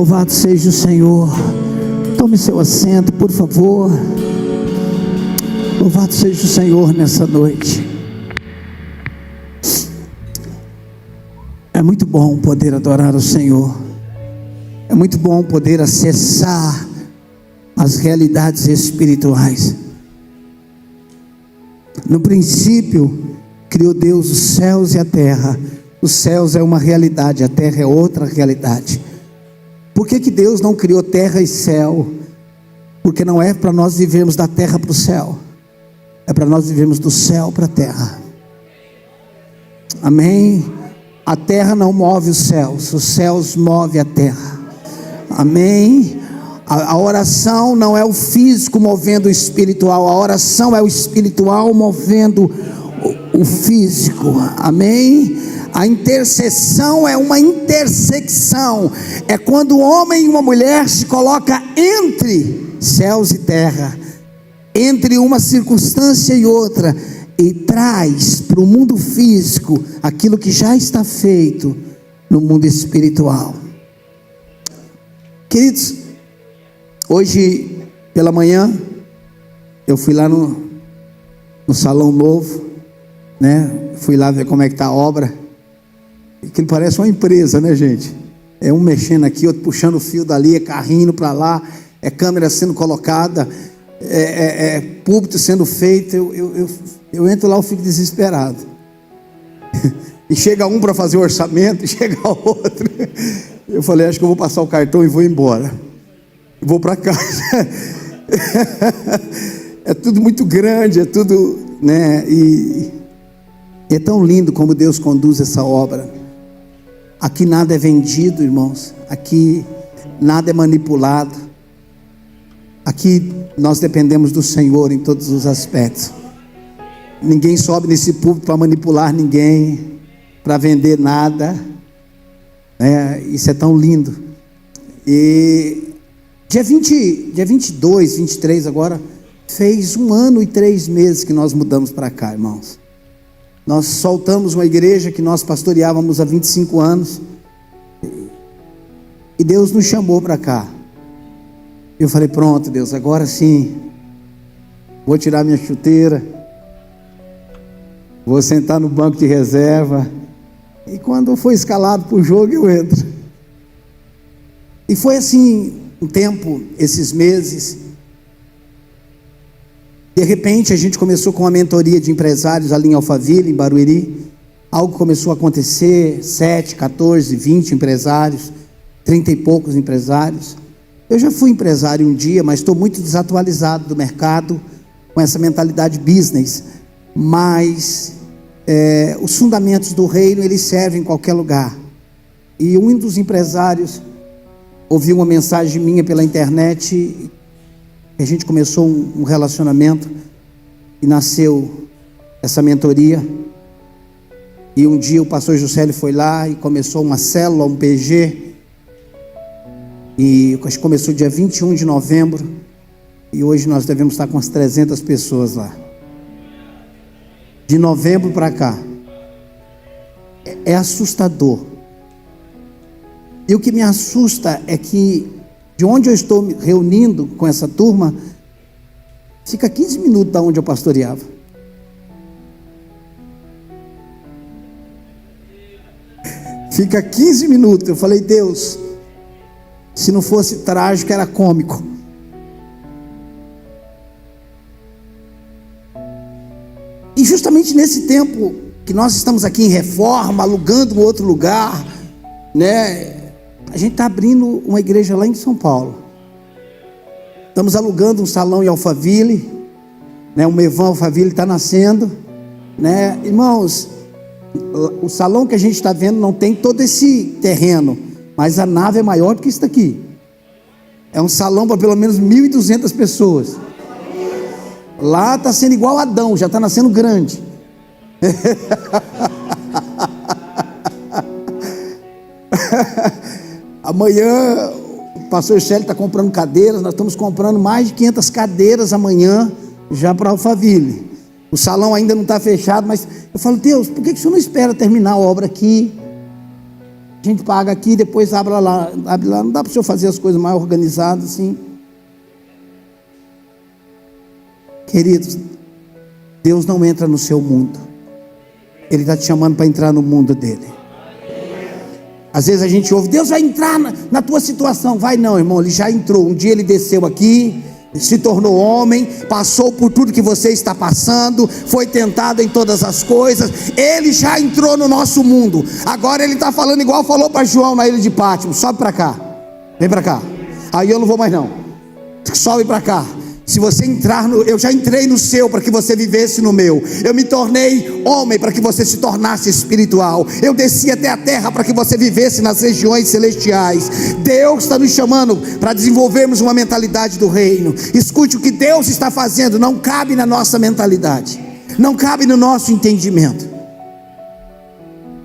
Louvado seja o Senhor. Tome seu assento, por favor. Louvado seja o Senhor nessa noite. É muito bom poder adorar o Senhor. É muito bom poder acessar as realidades espirituais. No princípio, criou Deus os céus e a terra. Os céus é uma realidade, a terra é outra realidade. Por que Deus não criou terra e céu? Porque não é para nós vivermos da terra para o céu, é para nós vivermos do céu para a terra. Amém? A terra não move os céus movem a terra. Amém? A oração não é o físico movendo o espiritual, a oração é o espiritual movendo o físico. Amém? A intercessão é uma intersecção, é quando o homem e uma mulher se coloca entre céus e terra, entre uma circunstância e outra, e traz para o mundo físico aquilo que já está feito no mundo espiritual. Queridos, hoje pela manhã eu fui lá no salão novo, né? Fui lá ver como é que está a obra. Aquilo parece uma empresa, né, gente? É um mexendo aqui, outro puxando o fio dali, é carrinho indo para lá, é câmera sendo colocada, é púlpito sendo feito. Eu entro lá, eu fico desesperado. E chega um para fazer o orçamento, e chega outro. Eu falei, acho que eu vou passar o cartão e vou embora. Vou para casa. É tudo muito grande, é tudo, né? E é tão lindo como Deus conduz essa obra. Aqui nada é vendido, irmãos. Aqui nada é manipulado. Aqui nós dependemos do Senhor em todos os aspectos. Ninguém sobe nesse púlpito para manipular ninguém, para vender nada. Isso é tão lindo. E dia 22, 23 agora, fez 1 ano e 3 meses que nós mudamos para cá, irmãos. Nós soltamos uma igreja que nós pastoreávamos há 25 anos. E Deus nos chamou para cá. Eu falei, pronto, Deus, agora sim. Vou tirar minha chuteira. Vou sentar no banco de reserva. E quando eu for escalado para o jogo, eu entro. E foi assim, um tempo, esses meses. De repente a gente começou com uma mentoria de empresários ali em Alphaville, em Barueri. Algo começou a acontecer, 7, 14, 20 empresários, 30 e poucos empresários. Eu já fui empresário um dia, mas estou muito desatualizado do mercado, com essa mentalidade business. Mas os fundamentos do reino, eles servem em qualquer lugar. E um dos empresários ouviu uma mensagem minha pela internet. A gente começou um relacionamento e nasceu essa mentoria. E um dia o pastor Juscelio foi lá e começou uma célula, um PG. E acho que começou dia 21 de novembro. E hoje nós devemos estar com umas 300 pessoas lá. De novembro para cá. É assustador. E o que me assusta é que de onde eu estou me reunindo com essa turma, fica 15 minutos da onde eu pastoreava. Fica 15 minutos. Eu falei, Deus, se não fosse trágico, era cômico. E justamente nesse tempo que nós estamos aqui em reforma, alugando um outro lugar, né? A gente está abrindo uma igreja lá em São Paulo. Estamos alugando um salão em Alphaville, né? O Mevan Alphaville está nascendo, né? Irmãos, o salão que a gente está vendo não tem todo esse terreno, mas a nave é maior do que isso daqui. É um salão para pelo menos 1.200 pessoas. Lá está sendo igual Adão, já está nascendo grande. Amanhã o pastor Célio está comprando cadeiras. Nós estamos comprando mais de 500 cadeiras amanhã, já para Alphaville. O salão ainda não está fechado, mas eu falo, Deus, por que o Senhor não espera terminar a obra aqui? A gente paga aqui, depois abre lá. Não dá para o senhor fazer as coisas mais organizadas assim? Queridos, Deus não entra no seu mundo. Ele está te chamando para entrar no mundo dele. Às vezes a gente ouve, Deus vai entrar na tua situação. Vai não, irmão, ele já entrou. Um dia ele desceu aqui, se tornou homem, passou por tudo que você está passando, foi tentado em todas as coisas. Ele já entrou no nosso mundo. Agora ele está falando igual falou para João na ilha de Pátmos: sobe para cá, vem para cá. Aí eu não vou mais não, sobe para cá. Se você entrar eu já entrei no seu para que você vivesse no meu. Eu me tornei homem para que você se tornasse espiritual. Eu desci até a terra para que você vivesse nas regiões celestiais. Deus está nos chamando para desenvolvermos uma mentalidade do reino. Escute, o que Deus está fazendo não cabe na nossa mentalidade, não cabe no nosso entendimento.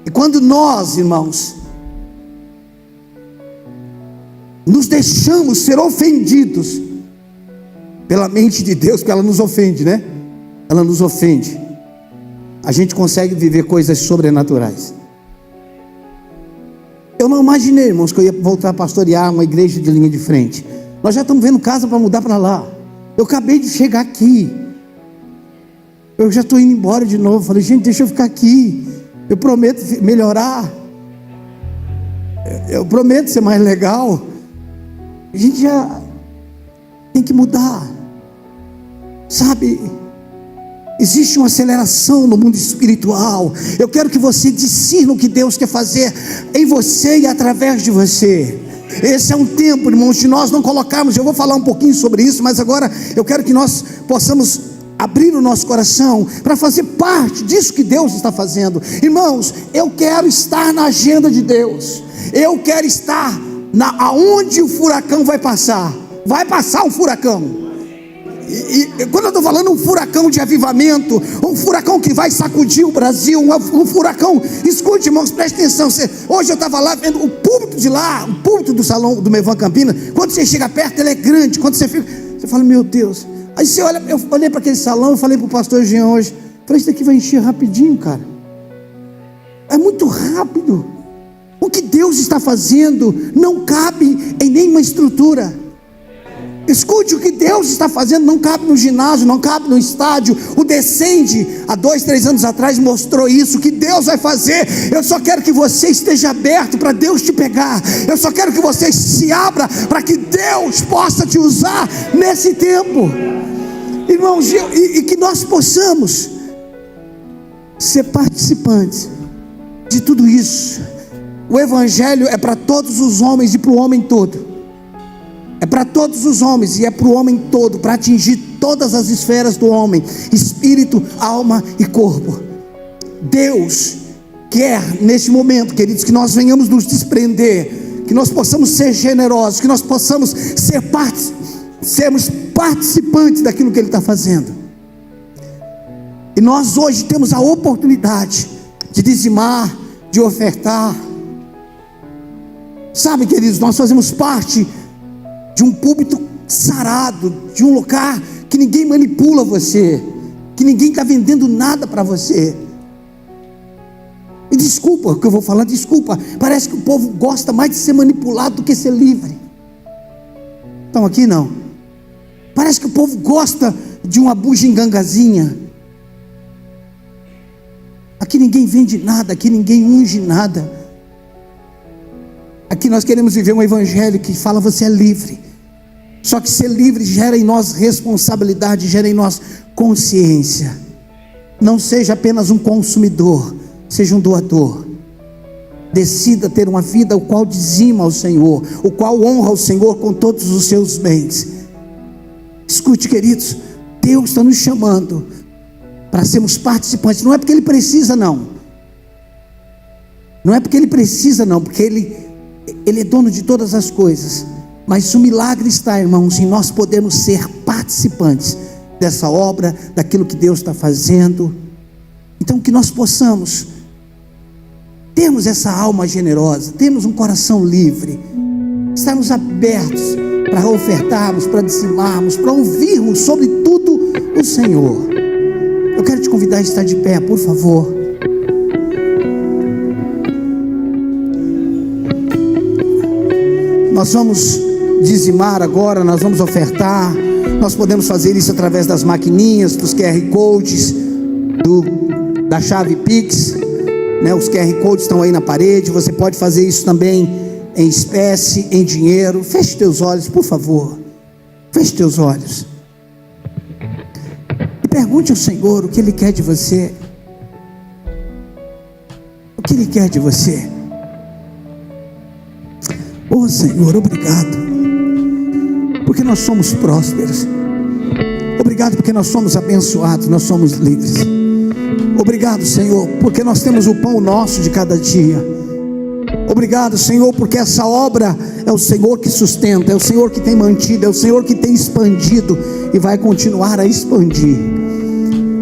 E quando nós, irmãos, nos deixamos ser ofendidos pela mente de Deus, porque ela nos ofende, né? Ela nos ofende. A gente consegue viver coisas sobrenaturais. Eu não imaginei, irmãos, que eu ia voltar a pastorear uma igreja de linha de frente. Nós já estamos vendo casa para mudar para lá. Eu acabei de chegar aqui. Eu já estou indo embora de novo. Falei, gente, deixa eu ficar aqui. Eu prometo melhorar. Eu prometo ser mais legal. A gente já tem que mudar. Sabe, existe uma aceleração no mundo espiritual. Eu quero que você discirna o que Deus quer fazer em você e através de você. Esse é um tempo, irmãos, de nós não colocarmos. Eu vou falar um pouquinho sobre isso, mas agora eu quero que nós possamos abrir o nosso coração para fazer parte disso que Deus está fazendo. Irmãos, eu quero estar na agenda de Deus. Eu quero estar aonde o furacão vai passar. Vai passar um furacão. E quando eu estou falando um furacão de avivamento, um furacão que vai sacudir o Brasil, um furacão, escute, irmãos, preste atenção. Hoje eu estava lá vendo o púlpito de lá, o púlpito do salão do Mevan Campinas. Quando você chega perto, ele é grande. Quando você fica, você fala, meu Deus. Aí você olha, eu olhei para aquele salão, eu falei para o pastor Jean hoje, falei, isso daqui vai encher rapidinho, cara. É muito rápido. O que Deus está fazendo não cabe em nenhuma estrutura. Escute, o que Deus está fazendo não cabe no ginásio, não cabe no estádio. O Descende, há 2, 3 anos atrás, mostrou isso. O que Deus vai fazer, eu só quero que você esteja aberto para Deus te pegar. Eu só quero que você se abra para que Deus possa te usar nesse tempo. Irmãos, e que nós possamos ser participantes de tudo isso. O Evangelho é para todos os homens e para o homem todo. É para todos os homens e é para o homem todo, para atingir todas as esferas do homem: espírito, alma e corpo. Deus quer neste momento, queridos, que nós venhamos nos desprender, que nós possamos ser generosos, que nós possamos sermos participantes daquilo que Ele está fazendo. E nós hoje temos a oportunidade de dizimar, de ofertar. Sabe, queridos, nós fazemos parte de um púlpito sarado, de um lugar que ninguém manipula você, que ninguém está vendendo nada para você. E desculpa o que eu vou falar, desculpa, parece que o povo gosta mais de ser manipulado do que ser livre. Estão aqui não? Parece que o povo gosta de uma bugigangazinha. Aqui ninguém vende nada, aqui ninguém unge nada. Aqui nós queremos viver um evangelho que fala você é livre. Só que ser livre gera em nós responsabilidade, gera em nós consciência. Não seja apenas um consumidor, seja um doador. Decida ter uma vida o qual dizima ao Senhor, o qual honra ao Senhor com todos os seus bens. Escute, queridos, Deus está nos chamando para sermos participantes. Não é porque Ele precisa não. Não é porque Ele precisa não, porque Ele é dono de todas as coisas. Mas o milagre está, irmãos, em nós podermos ser participantes dessa obra, daquilo que Deus está fazendo. Então que nós possamos termos essa alma generosa, termos um coração livre, estarmos abertos para ofertarmos, para dizimarmos, para ouvirmos sobre tudo o Senhor. Eu quero te convidar a estar de pé, por favor. Nós vamos dizimar agora, nós vamos ofertar. Nós podemos fazer isso através das maquininhas, dos QR Codes, da chave Pix, né? Os QR Codes estão aí na parede. Você pode fazer isso também em espécie, em dinheiro. Feche teus olhos, por favor. Feche teus olhos e pergunte ao Senhor o que Ele quer de você. O que Ele quer de você? Oh Senhor, obrigado, porque nós somos prósperos. Obrigado porque nós somos abençoados, nós somos livres. Obrigado, Senhor, porque nós temos o pão nosso de cada dia. Obrigado, Senhor, porque essa obra é o Senhor que sustenta, é o Senhor que tem mantido, é o Senhor que tem expandido e vai continuar a expandir.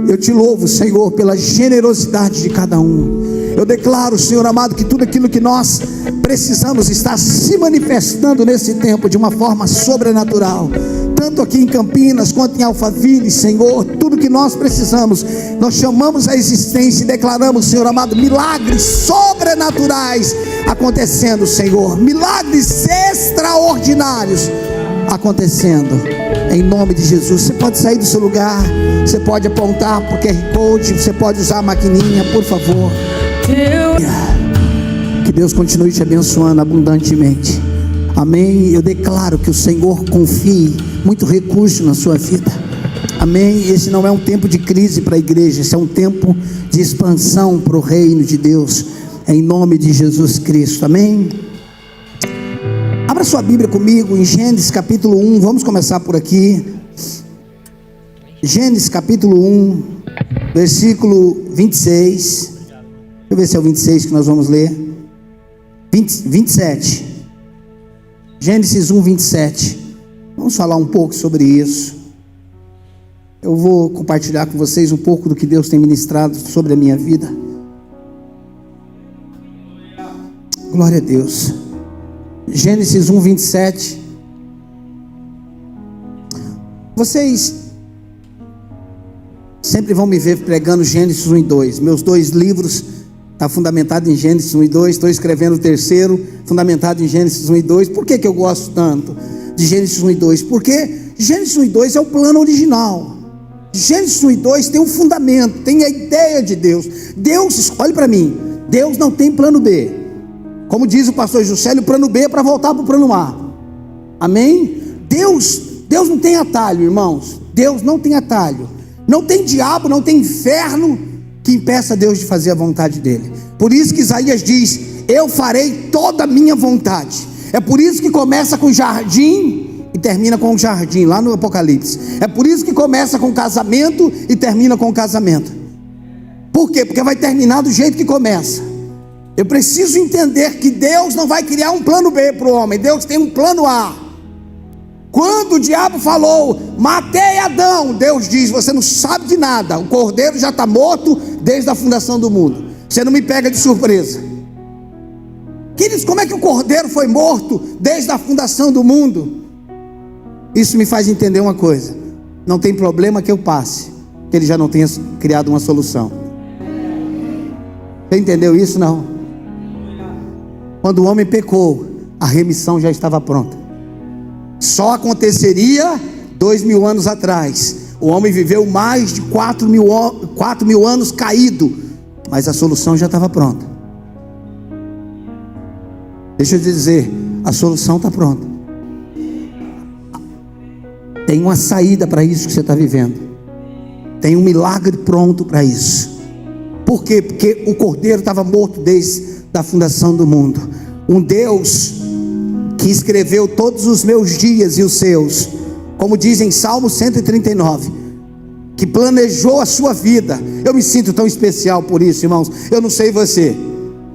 Eu te louvo, Senhor, pela generosidade de cada um. Eu declaro, Senhor amado, que tudo aquilo que nós precisamos está se manifestando nesse tempo de uma forma sobrenatural, tanto aqui em Campinas quanto em Alphaville. Senhor, tudo que nós precisamos, nós chamamos a existência e declaramos, Senhor amado, milagres sobrenaturais acontecendo, Senhor, milagres extraordinários acontecendo, em nome de Jesus. Você pode sair do seu lugar, você pode apontar para o QR Code, você pode usar a maquininha, por favor. Que Deus continue te abençoando abundantemente. Amém. Eu declaro que o Senhor confie muito recurso na sua vida. Amém. Esse não é um tempo de crise para a igreja, esse é um tempo de expansão para o reino de Deus, em nome de Jesus Cristo. Amém. Abra sua Bíblia comigo em Gênesis capítulo 1. Vamos começar por aqui. Gênesis capítulo 1, versículo 26. Deixa eu ver se é o 26 que nós vamos ler. 27. Gênesis 1, 27. Vamos falar um pouco sobre isso. Eu vou compartilhar com vocês um pouco do que Deus tem ministrado sobre a minha vida. Glória a Deus. Gênesis 1, 27. Vocês sempre vão me ver pregando Gênesis 1 e 2. Meus 2 livros está fundamentado em Gênesis 1 e 2, estou escrevendo o terceiro, fundamentado em Gênesis 1 e 2. Por que eu gosto tanto de Gênesis 1 e 2? Porque Gênesis 1 e 2 é o plano original. Gênesis 1 e 2 tem um fundamento, tem a ideia de Deus. Deus, olhe para mim, Deus não tem plano B. Como diz o pastor Juscelio, o plano B é para voltar para o plano A. Amém? Deus não tem atalho, irmãos. Deus não tem atalho. Não tem diabo, não tem inferno que impeça Deus de fazer a vontade dele. Por isso que Isaías diz: eu farei toda a minha vontade. É por isso que começa com jardim e termina com jardim, lá no Apocalipse. É por isso que começa com casamento e termina com casamento. Por quê? Porque vai terminar do jeito que começa. Eu preciso entender que Deus não vai criar um plano B para o homem. Deus tem um plano A. Quando o diabo falou: matei Adão, Deus diz: você não sabe de nada, o cordeiro já está morto desde a fundação do mundo, você não me pega de surpresa. Queridos, como é que o cordeiro foi morto desde a fundação do mundo? Isso me faz entender uma coisa: não tem problema que eu passe, que ele já não tenha criado uma solução. Você entendeu isso? Não. Quando o homem pecou, a remissão já estava pronta. Só aconteceria 2000 anos atrás. O homem viveu mais de 4 mil anos caído, mas a solução já estava pronta. Deixa eu te dizer, a solução está pronta. Tem uma saída para isso que você está vivendo. Tem um milagre pronto para isso. Por quê? Porque o cordeiro estava morto desde a fundação do mundo. Um Deus que escreveu todos os meus dias e os seus, como diz em Salmo 139, que planejou a sua vida. Eu me sinto tão especial por isso, irmãos. Eu não sei você,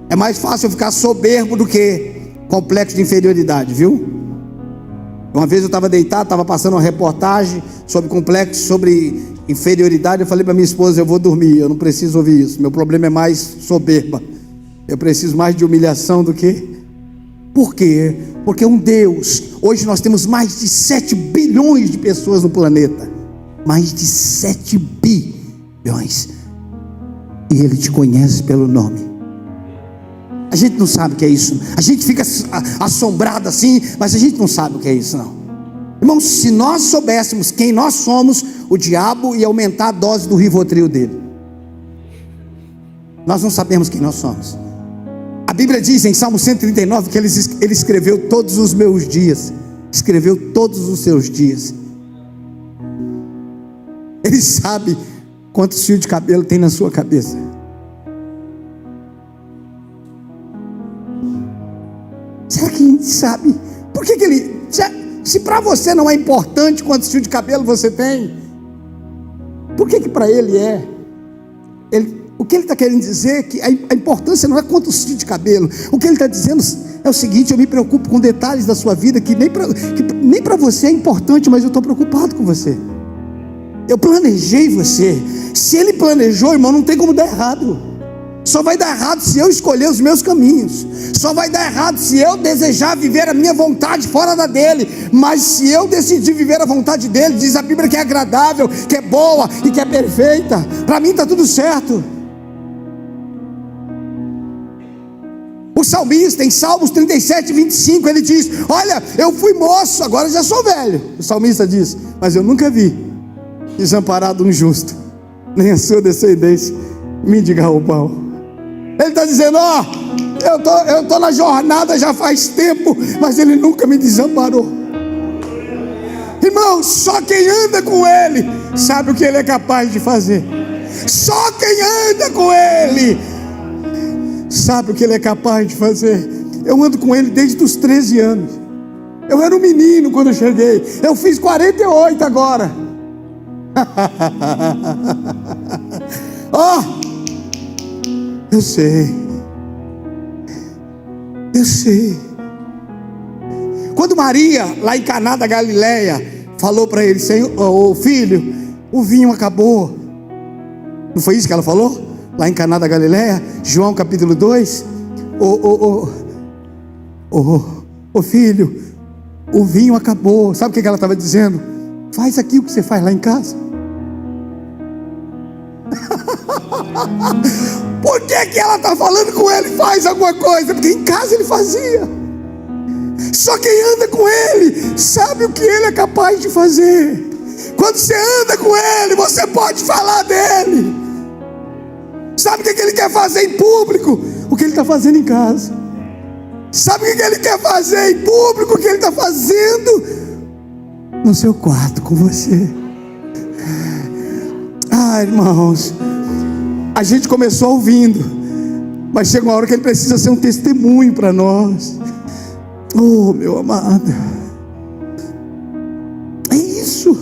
é mais fácil eu ficar soberbo do que complexo de inferioridade, viu? Uma vez eu estava deitado, estava passando uma reportagem sobre complexo, sobre inferioridade. Eu falei para minha esposa: eu vou dormir, eu não preciso ouvir isso, meu problema é mais soberba, eu preciso mais de humilhação do que... Por quê? Porque um Deus, hoje nós temos mais de 7 bilhões de pessoas no planeta, mais de 7 bilhões, e Ele te conhece pelo nome. A gente não sabe o que é isso. A gente fica assombrado assim, mas a gente não sabe o que é isso, não. Irmãos, se nós soubéssemos quem nós somos, o diabo ia aumentar a dose do Rivotril dele. Nós não sabemos quem nós somos. A Bíblia diz em Salmo 139 que ele escreveu todos os meus dias. Escreveu todos os seus dias. Ele sabe quantos fios de cabelo tem na sua cabeça. Será que a gente sabe? Por que ele... Se para você não é importante quantos fios de cabelo você tem, por que para ele é? O que ele está querendo dizer é que a importância não é quantos fios de cabelo. O que ele está dizendo é o seguinte: eu me preocupo com detalhes da sua vida que nem para você é importante, mas eu estou preocupado com você. Eu planejei você. Se ele planejou, irmão, não tem como dar errado. Só vai dar errado se eu escolher os meus caminhos. Só vai dar errado se eu desejar viver a minha vontade fora da dele. Mas se eu decidir viver a vontade dele, diz a Bíblia que é agradável, que é boa e que é perfeita, para mim está tudo certo. O salmista, em Salmos 37, 25, ele diz: olha, eu fui moço, agora já sou velho. O salmista diz: mas eu nunca vi desamparado um justo, nem a sua descendência mendigar o pão. Ele está dizendo: ó, eu estou na jornada já faz tempo, mas ele nunca me desamparou. Irmão, só quem anda com ele sabe o que ele é capaz de fazer. Só quem anda com ele sabe o que ele é capaz de fazer. Eu ando com ele desde os 13 anos. Eu era um menino quando eu cheguei. Eu fiz 48 agora. Ó, eu sei. Quando Maria, lá em Caná da Galileia, falou para ele: Senhor, filho, o vinho acabou. Não foi isso que ela falou? Lá em Caná da Galileia, João capítulo 2. Filho, o vinho acabou. Sabe o que ela estava dizendo? Faz aqui o que você faz lá em casa. Por que ela está falando com ele? Faz alguma coisa, porque em casa ele fazia. Só quem anda com ele sabe o que ele é capaz de fazer. Quando você anda com ele, você pode falar dele. Sabe o que ele quer fazer em público? O que ele está fazendo em casa. Sabe o que ele quer fazer em público? O que ele está fazendo no seu quarto com você. Irmãos, a gente começou ouvindo, mas chega uma hora que ele precisa ser um testemunho para nós. Oh, meu amado, é isso.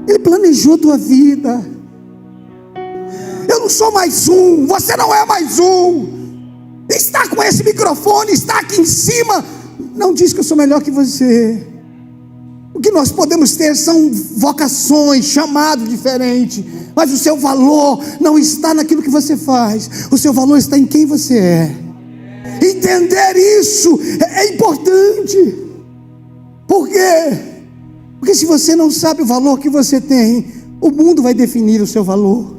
Ele planejou a tua vida. Eu não sou mais um, você não é mais um. Está com esse microfone, está aqui em cima, não diz que eu sou melhor que você. O que nós podemos ter são vocações, chamados diferentes, mas o seu valor não está naquilo que você faz. O seu valor está em quem você é. Entender isso é importante. Por quê? Porque se você não sabe o valor que você tem, o mundo vai definir o seu valor.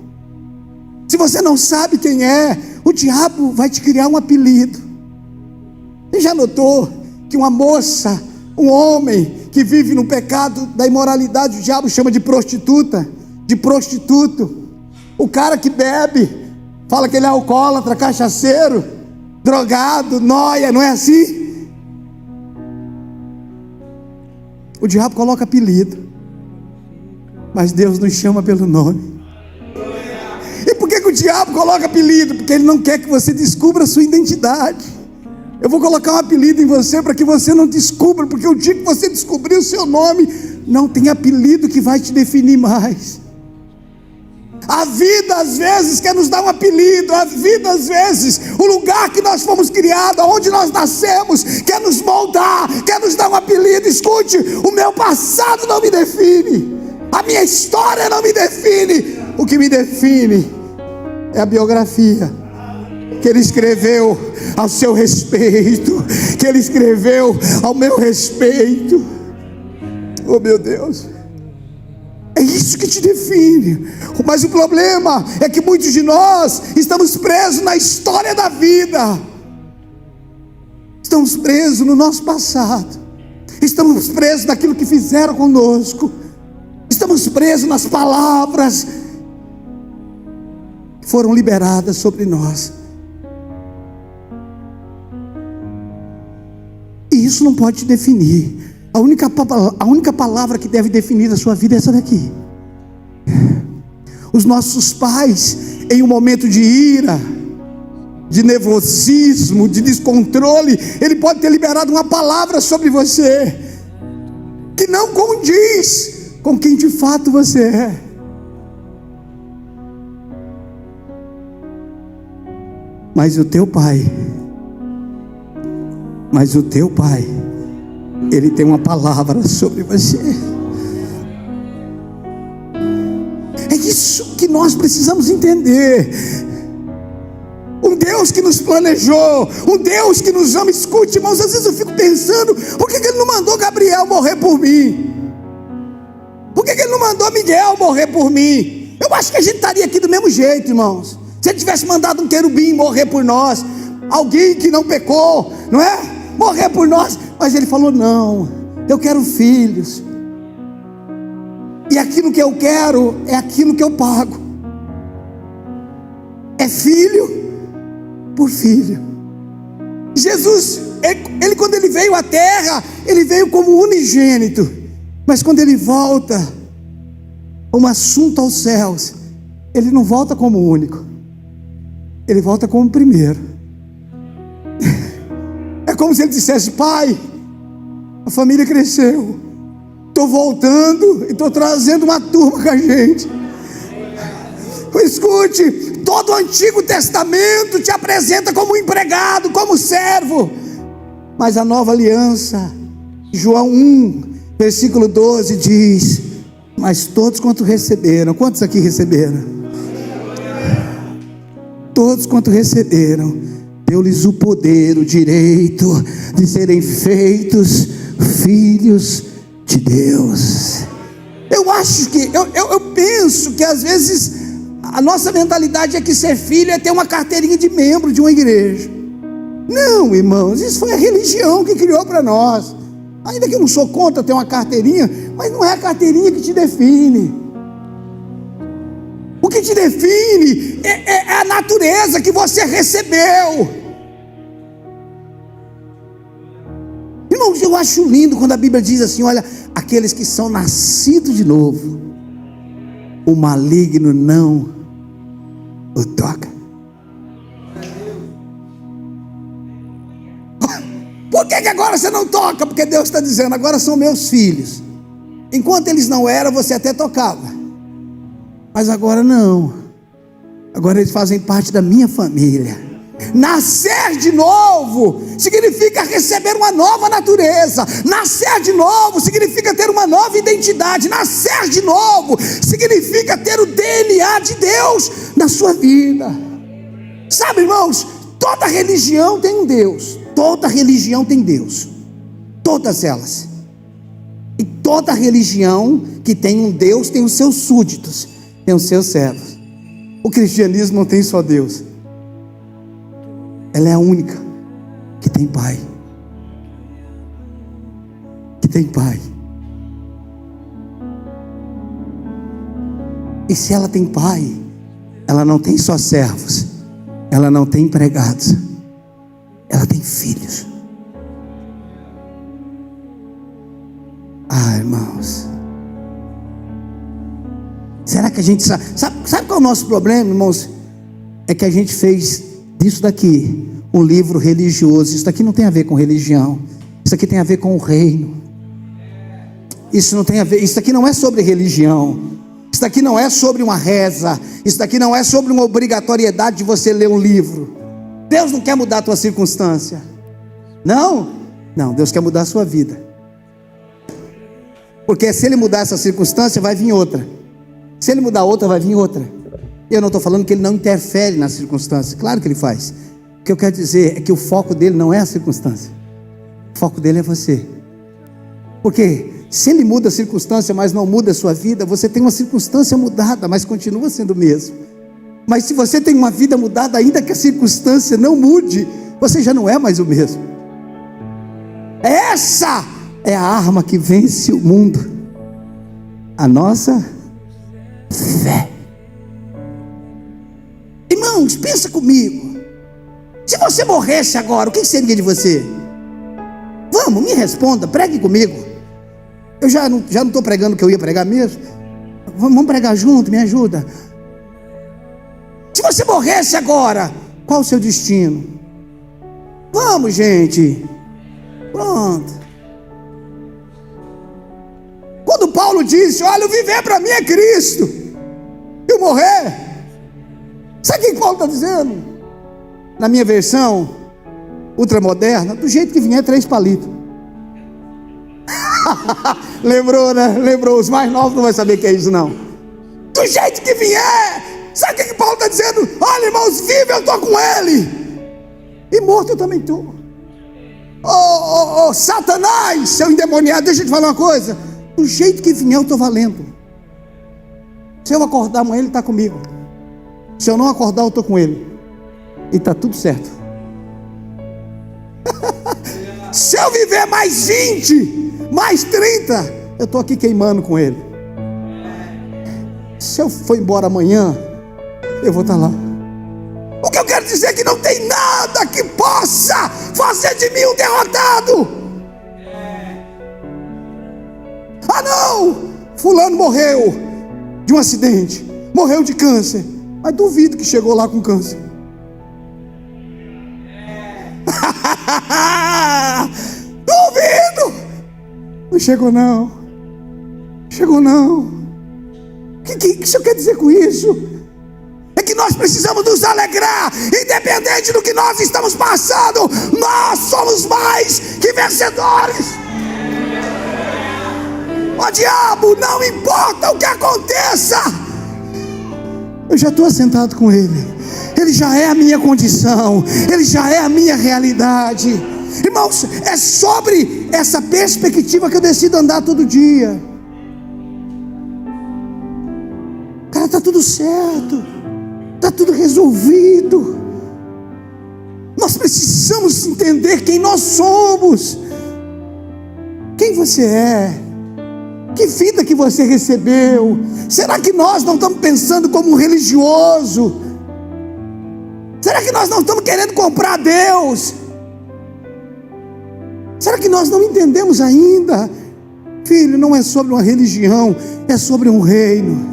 Se você não sabe quem é, o diabo vai te criar um apelido. Você já notou que uma moça, um homem que vive no pecado da imoralidade, o diabo chama de prostituta, de prostituto. O cara que bebe, fala que ele é alcoólatra, cachaceiro, drogado, nóia, não é assim? O diabo coloca apelido, mas Deus nos chama pelo nome. E por que o diabo coloca apelido? Porque ele não quer que você descubra a sua identidade. Eu vou colocar um apelido em você para que você não descubra, porque o dia que você descobrir o seu nome, não tem apelido que vai te definir mais. A vida às vezes quer nos dar um apelido. A vida às vezes, o lugar que nós fomos criados, onde nós nascemos, quer nos moldar, quer nos dar um apelido. Escute, o meu passado não me define, a minha história não me define. O que me define é a biografia que ele escreveu ao seu respeito, que ele escreveu ao meu respeito. Oh, meu Deus. É isso que te define. Mas o problema é que muitos de nós estamos presos na história da vida. Estamos presos no nosso passado. Estamos presos naquilo que fizeram conosco. Estamos presos nas palavras que foram liberadas sobre nós. E isso não pode te definir. A única palavra que deve definir a sua vida é essa daqui. Os nossos pais, em um momento de ira, de nervosismo, de descontrole, ele pode ter liberado uma palavra sobre você que não condiz com quem de fato você é. Mas o teu pai, ele tem uma palavra sobre você. É isso que nós precisamos entender. Um Deus que nos planejou, um Deus que nos ama. Escute, irmãos, às vezes eu fico pensando, por que Ele não mandou Gabriel morrer por mim? Por que Ele não mandou Miguel morrer por mim? Eu acho que a gente estaria aqui do mesmo jeito, irmãos. Se Ele tivesse mandado um querubim morrer por nós, alguém que não pecou, não é? Morrer por nós. Mas Ele falou: não, eu quero filhos. E aquilo que eu quero é aquilo que eu pago. É filho por filho. Jesus, ele quando ele veio à terra, ele veio como unigênito. Mas quando ele volta, um assunto aos céus, ele não volta como único. Ele volta como primeiro. É como se ele dissesse: pai, a família cresceu, estou voltando e estou trazendo uma turma com a gente. Escute, todo o Antigo Testamento te apresenta como empregado, como servo. Mas a nova aliança, João 1, versículo 12 diz: mas todos quanto receberam. Quantos aqui receberam? Todos quanto receberam, deu-lhes o poder, o direito de serem feitos filhos de Deus. Eu acho que, eu penso que às vezes a nossa mentalidade é que ser filho é ter uma carteirinha de membro de uma igreja. Não, irmãos, isso foi a religião que criou para nós. Ainda que eu não sou contra ter uma carteirinha, mas não é a carteirinha que te define. O que te define é a natureza que você recebeu. Irmãos, eu acho lindo quando a Bíblia diz assim: olha, aqueles que são nascidos de novo, o maligno não o toca. Por que agora você não toca? Porque Deus está dizendo: agora são meus filhos. Enquanto eles não eram, você até tocava, mas agora não. Agora eles fazem parte da minha família. Nascer de novo significa receber uma nova natureza. Nascer de novo significa ter uma nova identidade. Nascer de novo significa ter o DNA de Deus na sua vida. Sabe, irmãos, toda religião tem um Deus. Toda religião tem Deus. Todas elas. E toda religião que tem um Deus tem os seus súditos, tem os seus servos. O cristianismo não tem só Deus. Ela é a única que tem pai. Que tem pai. E se ela tem pai, ela não tem só servos, ela não tem empregados, ela tem filhos. Ah, irmãos, será que a gente sabe qual é o nosso problema, irmãos? É que a gente fez disso daqui um livro religioso. Isso daqui não tem a ver com religião. Isso aqui tem a ver com o reino. Isso não tem a ver. Isso daqui não é sobre religião. Isso daqui não é sobre uma reza. Isso daqui não é sobre uma obrigatoriedade de você ler um livro. Deus não quer mudar a tua circunstância. Não, Deus quer mudar a sua vida. Porque se Ele mudar essa circunstância, vai vir outra. Se Ele mudar outra, vai vir outra. Eu não estou falando que Ele não interfere nas circunstâncias. Claro que Ele faz. O que eu quero dizer é que o foco dele não é a circunstância. O foco dele é você. Porque Se Ele muda a circunstância, mas não muda a sua vida, você tem uma circunstância mudada, mas continua sendo o mesmo. Mas se você tem uma vida mudada, ainda que a circunstância não mude, você já não é mais o mesmo. Essa é a arma que vence o mundo, a nossa fé. Irmãos, pensa comigo. Se você morresse agora, o que seria de você? Vamos, me responda, pregue comigo. Eu já não estou pregando o que eu ia pregar mesmo. Vamos pregar junto, me ajuda. Se você morresse agora, qual o seu destino? Vamos, gente. Pronto. Quando Paulo disse: olha, o viver para mim é Cristo, e o morrer, sabe o que Paulo está dizendo? Na minha versão ultramoderna, do jeito que vier, 3 palitos. Lembrou, né? Lembrou. Os mais novos não vão saber o que é isso, não. Do jeito que vier. Sabe o que Paulo está dizendo? Olha, irmãos, vivo eu estou com Ele, e morto eu também estou. Satanás, seu endemoniado, deixa eu te falar uma coisa. Do jeito que vier eu estou valendo. Se eu acordar amanhã, Ele está comigo. Se eu não acordar, eu estou com Ele, e está tudo certo. Se eu viver mais 20, mais 30, eu estou aqui queimando com Ele. Se eu for embora amanhã, eu vou estar lá. O que eu quero dizer é que não tem nada que possa fazer de mim um derrotado. Ah não, fulano morreu de um acidente, morreu de câncer, mas duvido que chegou lá com câncer. Duvido. Não chegou não. Chegou não. O que o senhor quer dizer com isso? É que nós precisamos nos alegrar, independente do que nós estamos passando. Nós somos mais que vencedores. Ó diabo, não importa o que aconteça, eu já estou assentado com Ele. Ele já é a minha condição, Ele já é a minha realidade. Irmãos, é sobre essa perspectiva que eu decido andar todo dia. Cara, está tudo certo, está tudo resolvido. Nós precisamos entender quem nós somos, quem você é, que vida que você recebeu. Será que nós não estamos pensando como um religioso? Será que nós não estamos querendo comprar Deus? Será que nós não entendemos ainda? Filho, não é sobre uma religião, é sobre um reino.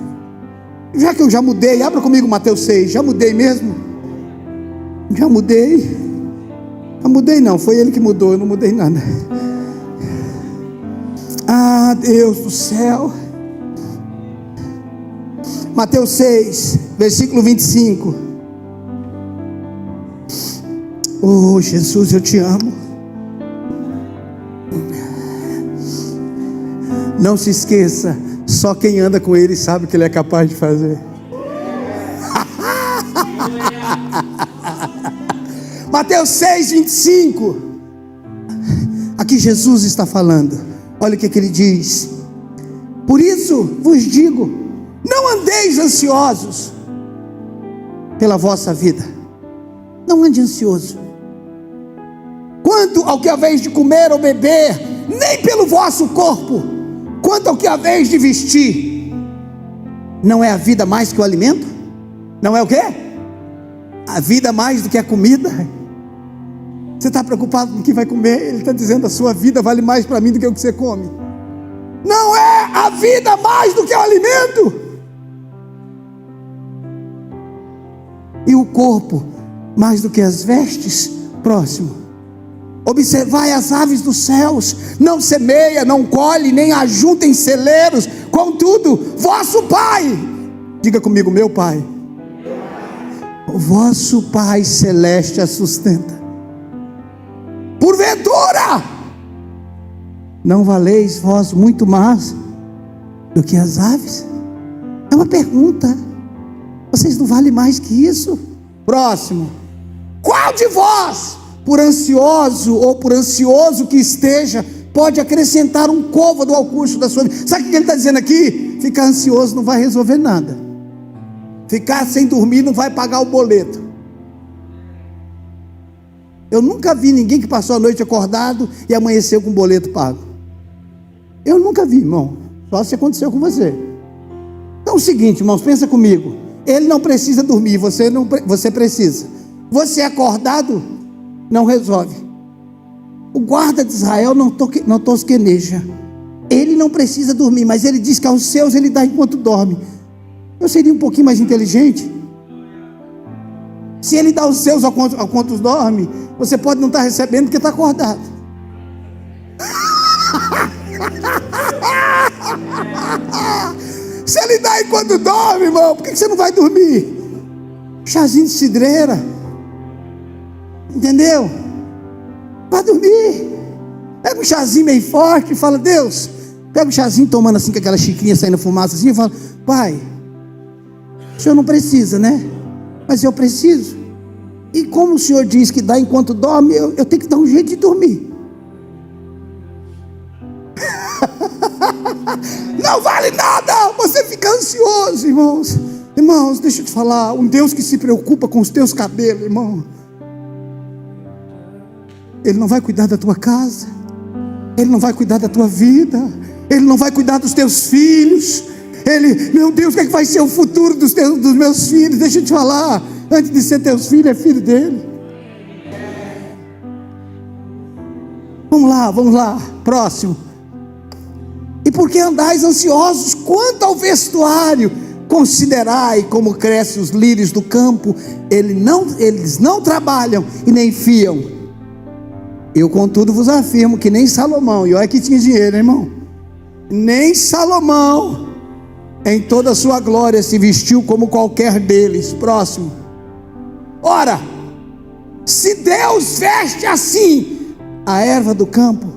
Já que eu já mudei, abra comigo Mateus 6, já mudei mesmo? Já mudei? Não mudei não, foi Ele que mudou, eu não mudei nada. Ah, Deus do céu. Mateus 6, versículo 25. Oh Jesus, eu te amo. Não se esqueça, só quem anda com Ele sabe o que Ele é capaz de fazer. Mateus 6, 25. Aqui Jesus está falando. Olha o que Ele diz: por isso vos digo, não andeis ansiosos pela vossa vida. Não ande ansioso quanto ao que haveis de comer ou beber, nem pelo vosso corpo, quanto ao que haveis de vestir. Não é a vida mais que o alimento? Não é o quê? A vida mais do que a comida? Você está preocupado com o que vai comer? Ele está dizendo: a sua vida vale mais para mim do que o que você come. Não é a vida mais do que o alimento? E o corpo mais do que as vestes? Próximo. Observai as aves dos céus, não semeia, não colhe, nem ajunta em celeiros, contudo, vosso Pai, diga comigo, meu Pai, o vosso Pai celeste a sustenta. Porventura, não valeis vós muito mais do que as aves? É uma pergunta. Vocês não valem mais que isso? Próximo. Qual de vós, por ansioso ou por ansioso que esteja, pode acrescentar um côvado ao curso da sua vida. Sabe o que ele está dizendo aqui? Ficar ansioso não vai resolver nada. Ficar sem dormir não vai pagar o boleto. Eu nunca vi ninguém que passou a noite acordado e amanheceu com o boleto pago. Eu nunca vi, irmão. Só se aconteceu com você. Então é o seguinte, irmãos, pensa comigo. Ele não precisa dormir, você precisa. Você acordado não resolve. O guarda de Israel não tosqueneja. Ele não precisa dormir, mas ele diz que aos seus ele dá enquanto dorme. Eu seria um pouquinho mais inteligente. Se ele dá os seus ao quanto dorme, você pode não estar recebendo porque está acordado. Se ele dá enquanto dorme, irmão, por que você não vai dormir? Chazinho de cidreira, entendeu? Vai dormir. Pega um chazinho meio forte e fala: Deus. Pega um chazinho tomando assim com aquela xicrinha saindo fumaça assim e fala: Pai, o Senhor não precisa, né? Mas eu preciso. E como o Senhor diz que dá enquanto dorme, eu tenho que dar um jeito de dormir. Não vale nada você ficar ansioso, irmãos. Irmãos, deixa eu te falar, um Deus que se preocupa com os teus cabelos, irmão, Ele não vai cuidar da tua casa, Ele não vai cuidar da tua vida, Ele não vai cuidar dos teus filhos. Meu Deus, o que é que vai ser o futuro dos meus filhos? Deixa eu te falar, antes de ser teus filhos, é filho dele. Vamos lá, próximo. E por que andais ansiosos quanto ao vestuário? Considerai como crescem os lírios do campo, eles não trabalham e nem fiam. Eu contudo vos afirmo que nem Salomão, e olha que tinha dinheiro, irmão, nem Salomão em toda a sua glória se vestiu como qualquer deles. Próximo. Ora, se Deus veste assim a erva do campo,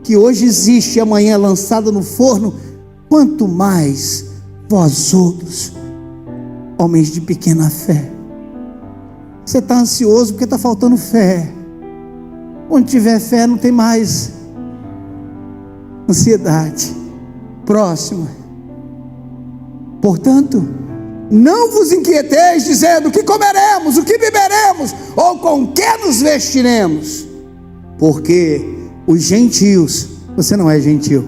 que hoje existe e amanhã é lançada no forno, quanto mais vós outros, homens de pequena fé. Você está ansioso porque está faltando fé. Onde tiver fé não tem mais ansiedade. Próximo. Portanto, não vos inquieteis dizendo: o que comeremos, o que beberemos, ou com que nos vestiremos, porque os gentios, você não é gentil,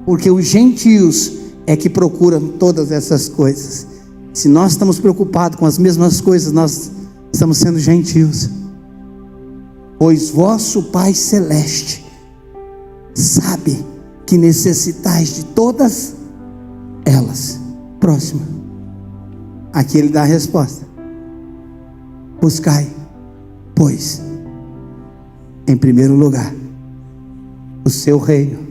porque os gentios é que procuram todas essas coisas. Se nós estamos preocupados com as mesmas coisas, nós estamos sendo gentios. Pois vosso Pai Celeste sabe que necessitais de todas elas. Próximo. Aqui ele dá a resposta: buscai, pois, em primeiro lugar, o seu reino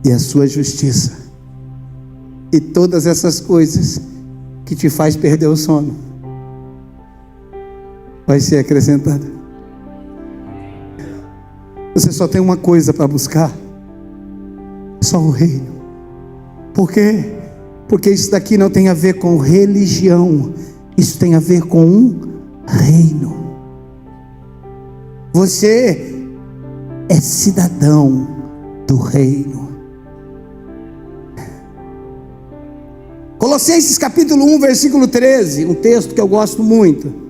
e a sua justiça, e todas essas coisas que te faz perder o sono vai ser acrescentada. Você só tem uma coisa para buscar: só o reino. Por quê? Porque isso daqui não tem a ver com religião, isso tem a ver com um reino. Você é cidadão do reino. Colossenses capítulo 1, versículo 13, um texto que eu gosto muito.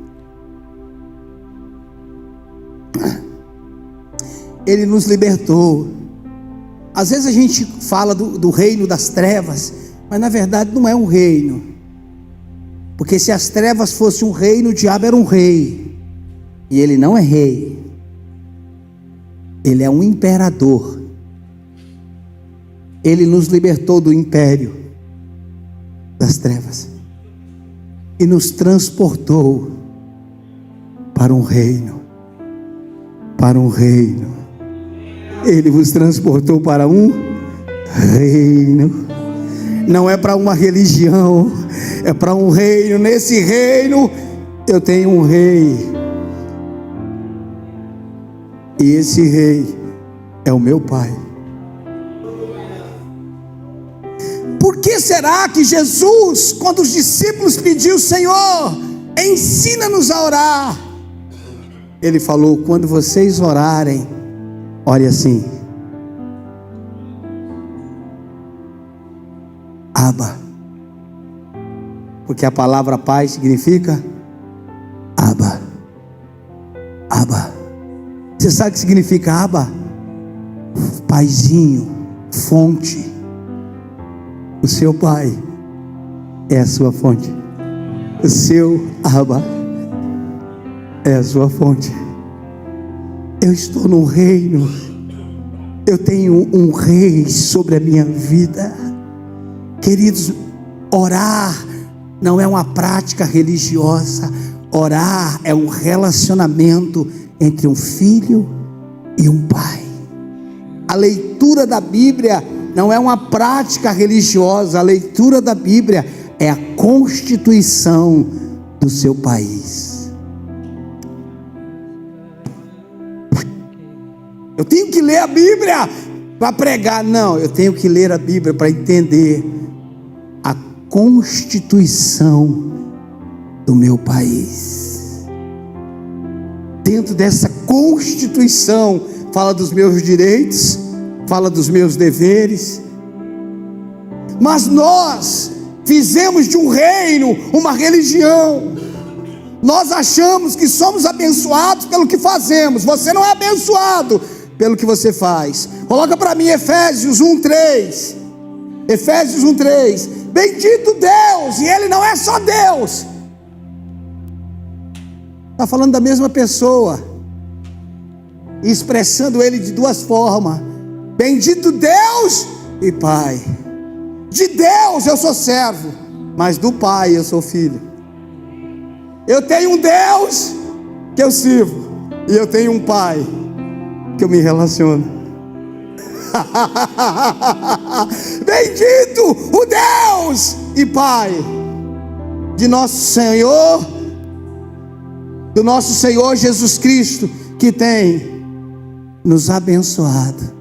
Ele nos libertou. Às vezes a gente fala do reino das trevas, mas na verdade não é um reino, porque se as trevas fossem um reino, o diabo era um rei, e ele não é rei, ele é um imperador. Ele nos libertou do império das trevas e nos transportou para um reino, Ele vos transportou para um reino. Não é para uma religião, é para um reino. Nesse reino eu tenho um rei, e esse rei é o meu Pai. Por que será que Jesus, quando os discípulos pediu: Senhor, ensina-nos a orar, Ele falou: quando vocês orarem, Ore assim: Abba. Porque a palavra pai significa Abba. Abba. Você sabe o que significa Abba? Paizinho, fonte. O seu pai é a sua fonte. O seu Abba é a sua fonte. Eu estou no reino. Eu tenho um rei sobre a minha vida. Queridos, orar não é uma prática religiosa. Orar é um relacionamento entre um filho e um pai. A leitura da Bíblia não é uma prática religiosa. A leitura da Bíblia é a constituição do seu país. Eu tenho que ler a Bíblia para pregar. Não, eu tenho que ler a Bíblia para entender a constituição do meu país. Dentro dessa constituição fala dos meus direitos, fala dos meus deveres. Mas nós fizemos de um reino uma religião. Nós achamos que somos abençoados pelo que fazemos. Você não é abençoado pelo que você faz. Coloca para mim Efésios 1:3. Efésios 1:3. Bendito Deus, e Ele não é só Deus. Está falando da mesma pessoa, expressando Ele de duas formas: bendito Deus e Pai. De Deus eu sou servo, mas do Pai eu sou filho. Eu tenho um Deus que eu sirvo, e eu tenho um Pai que eu me relaciono. Bendito o Deus e Pai de nosso Senhor, do nosso Senhor Jesus Cristo, que tem nos abençoado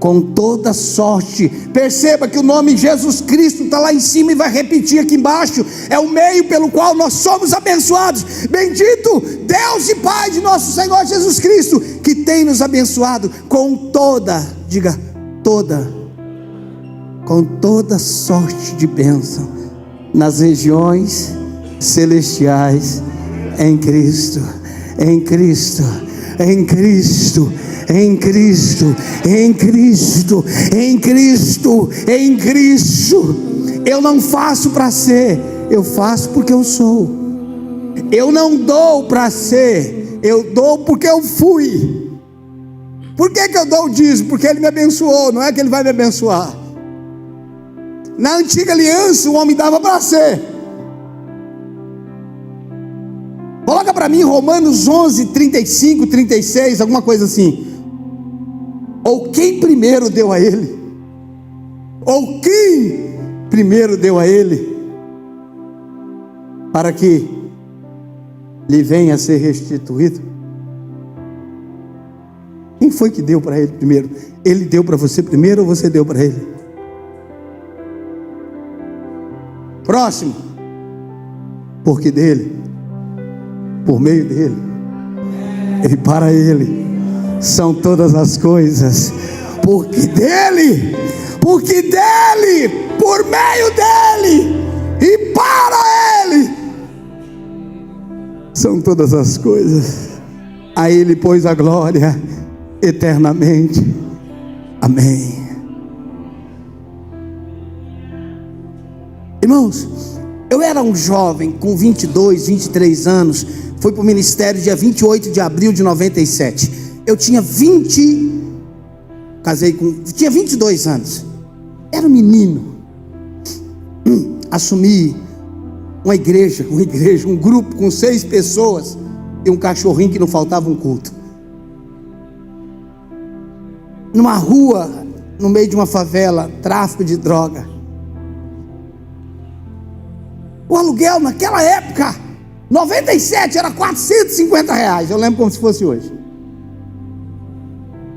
com toda sorte. Perceba que o nome Jesus Cristo está lá em cima e vai repetir aqui embaixo. É o meio pelo qual nós somos abençoados. Bendito Deus e Pai de nosso Senhor Jesus Cristo, que tem nos abençoado com toda, diga toda, com toda sorte de bênção nas regiões celestiais em Cristo, em Cristo, em Cristo, em Cristo, em Cristo, em Cristo, em Cristo. Eu não faço para ser, eu faço porque eu sou. Eu não dou para ser, eu dou porque eu fui. Por que eu dou o dízimo? Porque Ele me abençoou, não é que Ele vai me abençoar. Na antiga aliança o homem dava para ser. Coloca para mim Romanos 11:35, 36, alguma coisa assim. Ou quem primeiro deu a Ele? Ou quem primeiro deu a Ele? Para que lhe venha a ser restituído? Quem foi que deu para Ele primeiro? Ele deu para você primeiro ou você deu para Ele? Próximo. Porque dele, por meio dele e para Ele são todas as coisas. Porque dele, por meio dele e para Ele são todas as coisas. A Ele pois a glória eternamente. Amém. Irmãos, eu era um jovem com 22, 23 anos. Fui para o ministério dia 28 de abril de 97. Eu tinha tinha 22 anos. Era um menino. Assumi uma igreja, um grupo com 6 pessoas e um cachorrinho que não faltava um culto. Numa rua, no meio de uma favela, tráfico de droga. O aluguel naquela época, 97, era R$450. Eu lembro como se fosse hoje.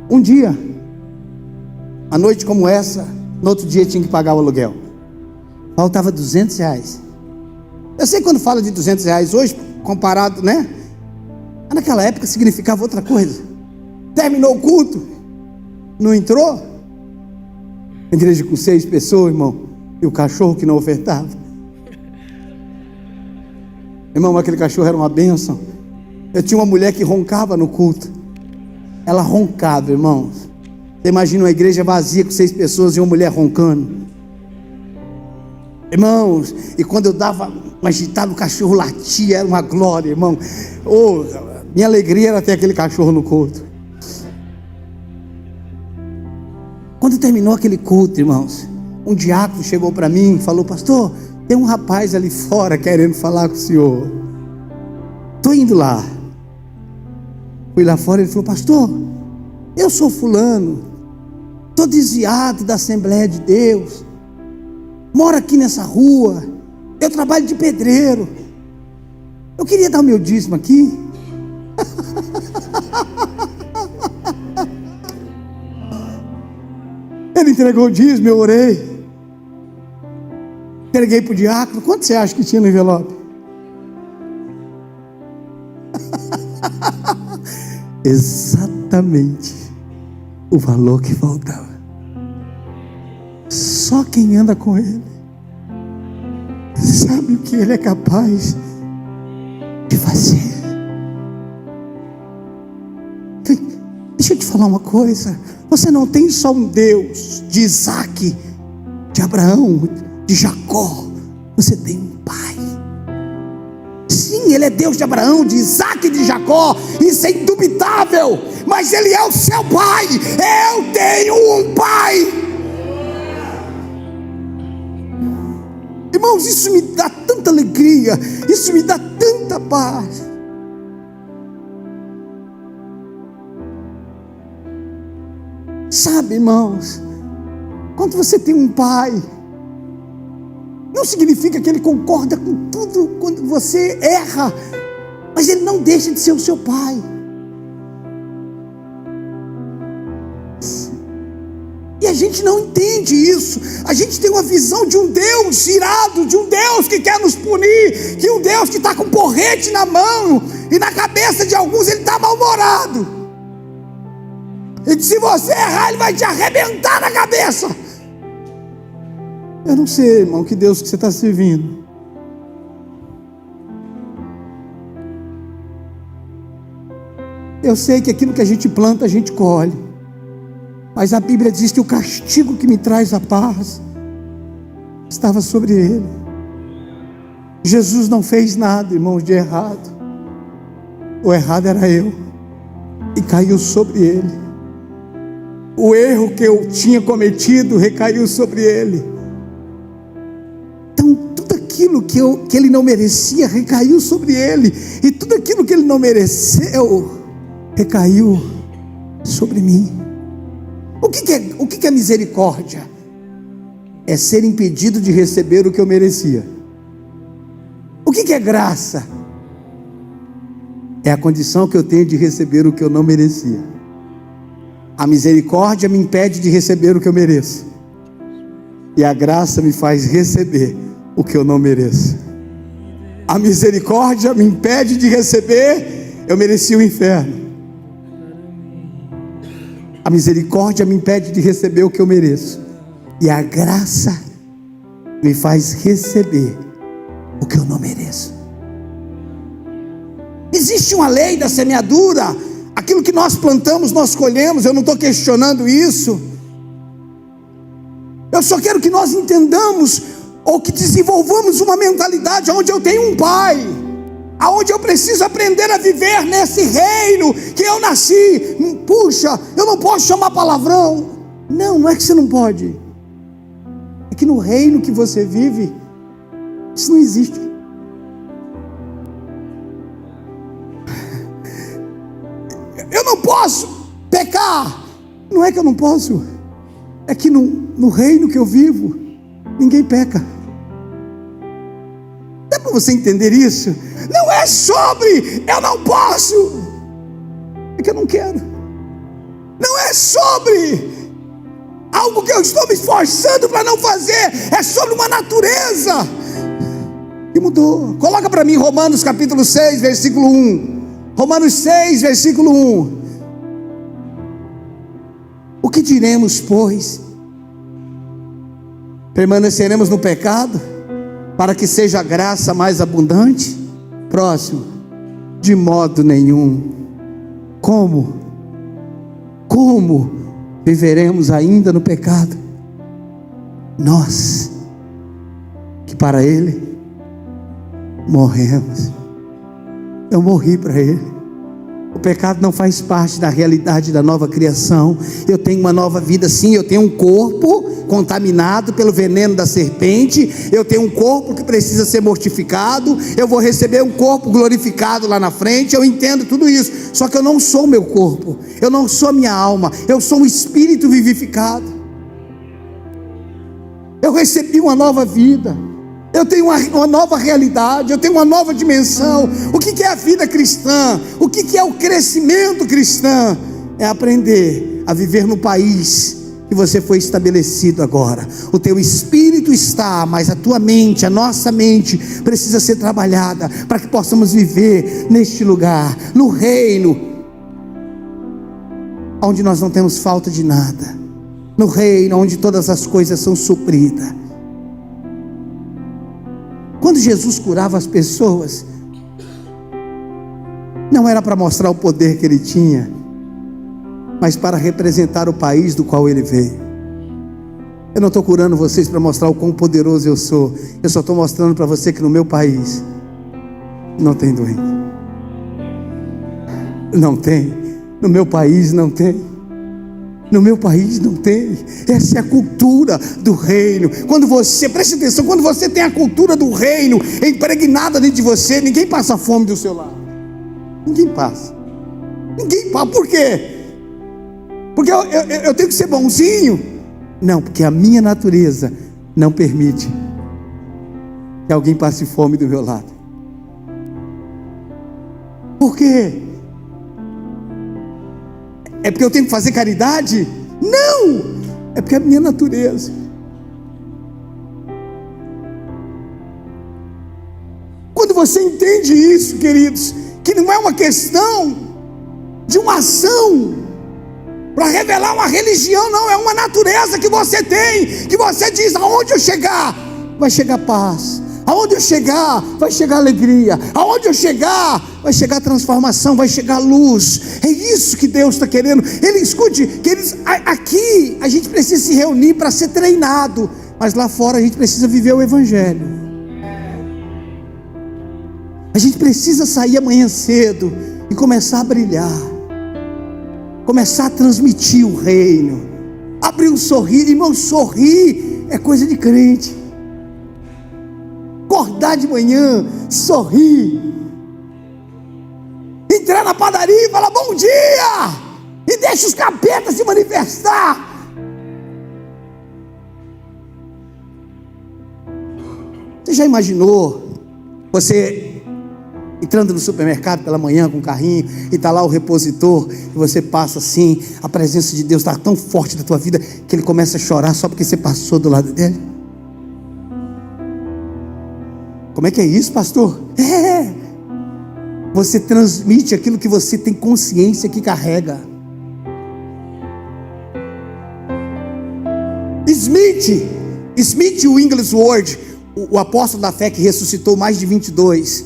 Um dia, a noite como essa, no outro dia tinha que pagar o aluguel. Faltava R$200. Eu sei quando fala de R$200 hoje, comparado, né? Mas naquela época significava outra coisa. Terminou o culto, não entrou? A igreja com 6 pessoas, irmão, e o cachorro que não ofertava. Irmão, aquele cachorro era uma bênção. Eu tinha uma mulher que roncava no culto. Ela roncava, irmãos. Você imagina uma igreja vazia com 6 pessoas e uma mulher roncando. Irmãos, e quando eu dava uma agitada, o cachorro latia, era uma glória, irmão. Oh, minha alegria era ter aquele cachorro no culto. Quando terminou aquele culto, irmãos, um diácono chegou para mim e falou: pastor, tem um rapaz ali fora querendo falar com o senhor. Estou indo lá. Fui lá fora, ele falou: pastor, eu sou fulano, estou desviado da Assembleia de Deus, moro aqui nessa rua, eu trabalho de pedreiro, eu queria dar o meu dízimo aqui. Ele entregou o dízimo, eu orei, entreguei para o diácono. Quanto você acha que tinha no envelope? Exatamente o valor que faltava. Só quem anda com ele sabe o que ele é capaz de fazer. Deixa eu te falar uma coisa: você não tem só um Deus de Isaac, de Abraão, de Jacó. Você tem um pai. Sim, ele é Deus de Abraão, de Isaac e de Jacó, isso é indubitável, mas ele é o seu pai. Eu tenho um pai. Irmãos, isso me dá tanta alegria, isso me dá tanta paz. Sabe, irmãos, quando você tem um pai, não significa que ele concorda com tudo quando você erra, mas ele não deixa de ser o seu pai. E a gente não entende isso. A gente tem uma visão de um Deus irado, de um Deus que quer nos punir, de um Deus que está com um porrete na mão, e na cabeça de alguns ele está mal-humorado. E se você errar, ele vai te arrebentar na cabeça. Eu não sei, irmão, que Deus que você está servindo. Eu sei que aquilo que a gente planta, a gente colhe. Mas a Bíblia diz que o castigo que me traz a paz estava sobre ele. Jesus não fez nada, irmãos, de errado. O errado era eu, e caiu sobre ele. O erro que eu tinha cometido recaiu sobre ele. Então tudo aquilo que ele não merecia recaiu sobre ele, e tudo aquilo que ele não mereceu recaiu sobre mim. O que é misericórdia? É ser impedido de receber o que eu merecia. O que é graça? É a condição que eu tenho de receber o que eu não merecia. A misericórdia me impede de receber o que eu mereço, e a graça me faz receber o que eu não mereço. A misericórdia me impede de receber, eu mereci o inferno. A misericórdia me impede de receber o que eu mereço, e a graça me faz receber o que eu não mereço. Existe uma lei da semeadura. Aquilo que nós plantamos, nós colhemos. Eu não estou questionando isso. Eu só quero que nós entendamos, ou que desenvolvamos uma mentalidade onde eu tenho um pai, aonde eu preciso aprender a viver nesse reino que eu nasci. Puxa, eu não posso chamar palavrão. Não é que você não pode. É que no reino que você vive, isso não existe. Eu não posso pecar. Não é que eu não posso, é que no reino que eu vivo, ninguém peca. Dá para você entender isso? Não é sobre eu não posso, é que eu não quero. Não é sobre algo que eu estou me esforçando para não fazer, é sobre uma natureza que mudou. Coloca para mim Romanos capítulo 6, versículo 1. Romanos 6, versículo 1. que diremos, pois? Permaneceremos no pecado, para que seja a graça mais abundante? Próximo. De modo nenhum. Como viveremos ainda no pecado? Nós, que para Ele morremos. Eu morri para Ele. O pecado não faz parte da realidade da nova criação. Eu tenho uma nova vida, sim. Eu tenho um corpo contaminado pelo veneno da serpente. Eu tenho um corpo que precisa ser mortificado. Eu vou receber um corpo glorificado lá na frente. Eu entendo tudo isso. Só que eu não sou o meu corpo. Eu não sou a minha alma. Eu sou um espírito vivificado. Eu recebi uma nova vida. Eu tenho uma nova realidade, eu tenho uma nova dimensão. O que é a vida cristã? O que é o crescimento cristão? É aprender a viver no país que você foi estabelecido agora. O teu espírito está, mas a tua mente, a nossa mente precisa ser trabalhada para que possamos viver neste lugar, no reino, onde nós não temos falta de nada, no reino onde todas as coisas são supridas. Quando Jesus curava as pessoas, não era para mostrar o poder que Ele tinha, mas para representar o país do qual Ele veio. Eu não estou curando vocês para mostrar o quão poderoso eu sou. Eu só estou mostrando para você que no meu país não tem doente. Não tem. No meu país não tem. No meu país não tem. Essa é a cultura do reino. Quando você, preste atenção, quando você tem a cultura do reino impregnada dentro de você, ninguém passa fome do seu lado. Ninguém passa. Por quê? Porque eu tenho que ser bonzinho? Não, porque a minha natureza não permite que alguém passe fome do meu lado. Por quê? É porque eu tenho que fazer caridade? Não! É porque é a minha natureza. Quando você entende isso, queridos, que não é uma questão de uma ação para revelar uma religião, não, é uma natureza que você tem, que você diz: aonde eu chegar, vai chegar paz. Aonde eu chegar, vai chegar alegria. Aonde eu chegar, vai chegar transformação, vai chegar luz. É isso que Deus está querendo. Ele escute, queridos, aqui a gente precisa se reunir para ser treinado, mas lá fora a gente precisa viver o Evangelho. A gente precisa sair amanhã cedo e começar a brilhar, começar a transmitir o reino, abrir um sorriso. Irmão, sorrir é coisa de crente. Acordar de manhã, sorrir, entrar na padaria e falar bom dia, e deixa os capetas se manifestar. Você já imaginou você entrando no supermercado pela manhã com um carrinho, e está lá o repositor, e você passa assim, a presença de Deus está tão forte na tua vida, que ele começa a chorar só porque você passou do lado dele? Como é que é isso, pastor? Você transmite aquilo que você tem consciência que carrega. Smith Wigglesworth, o apóstolo da fé que ressuscitou mais de 22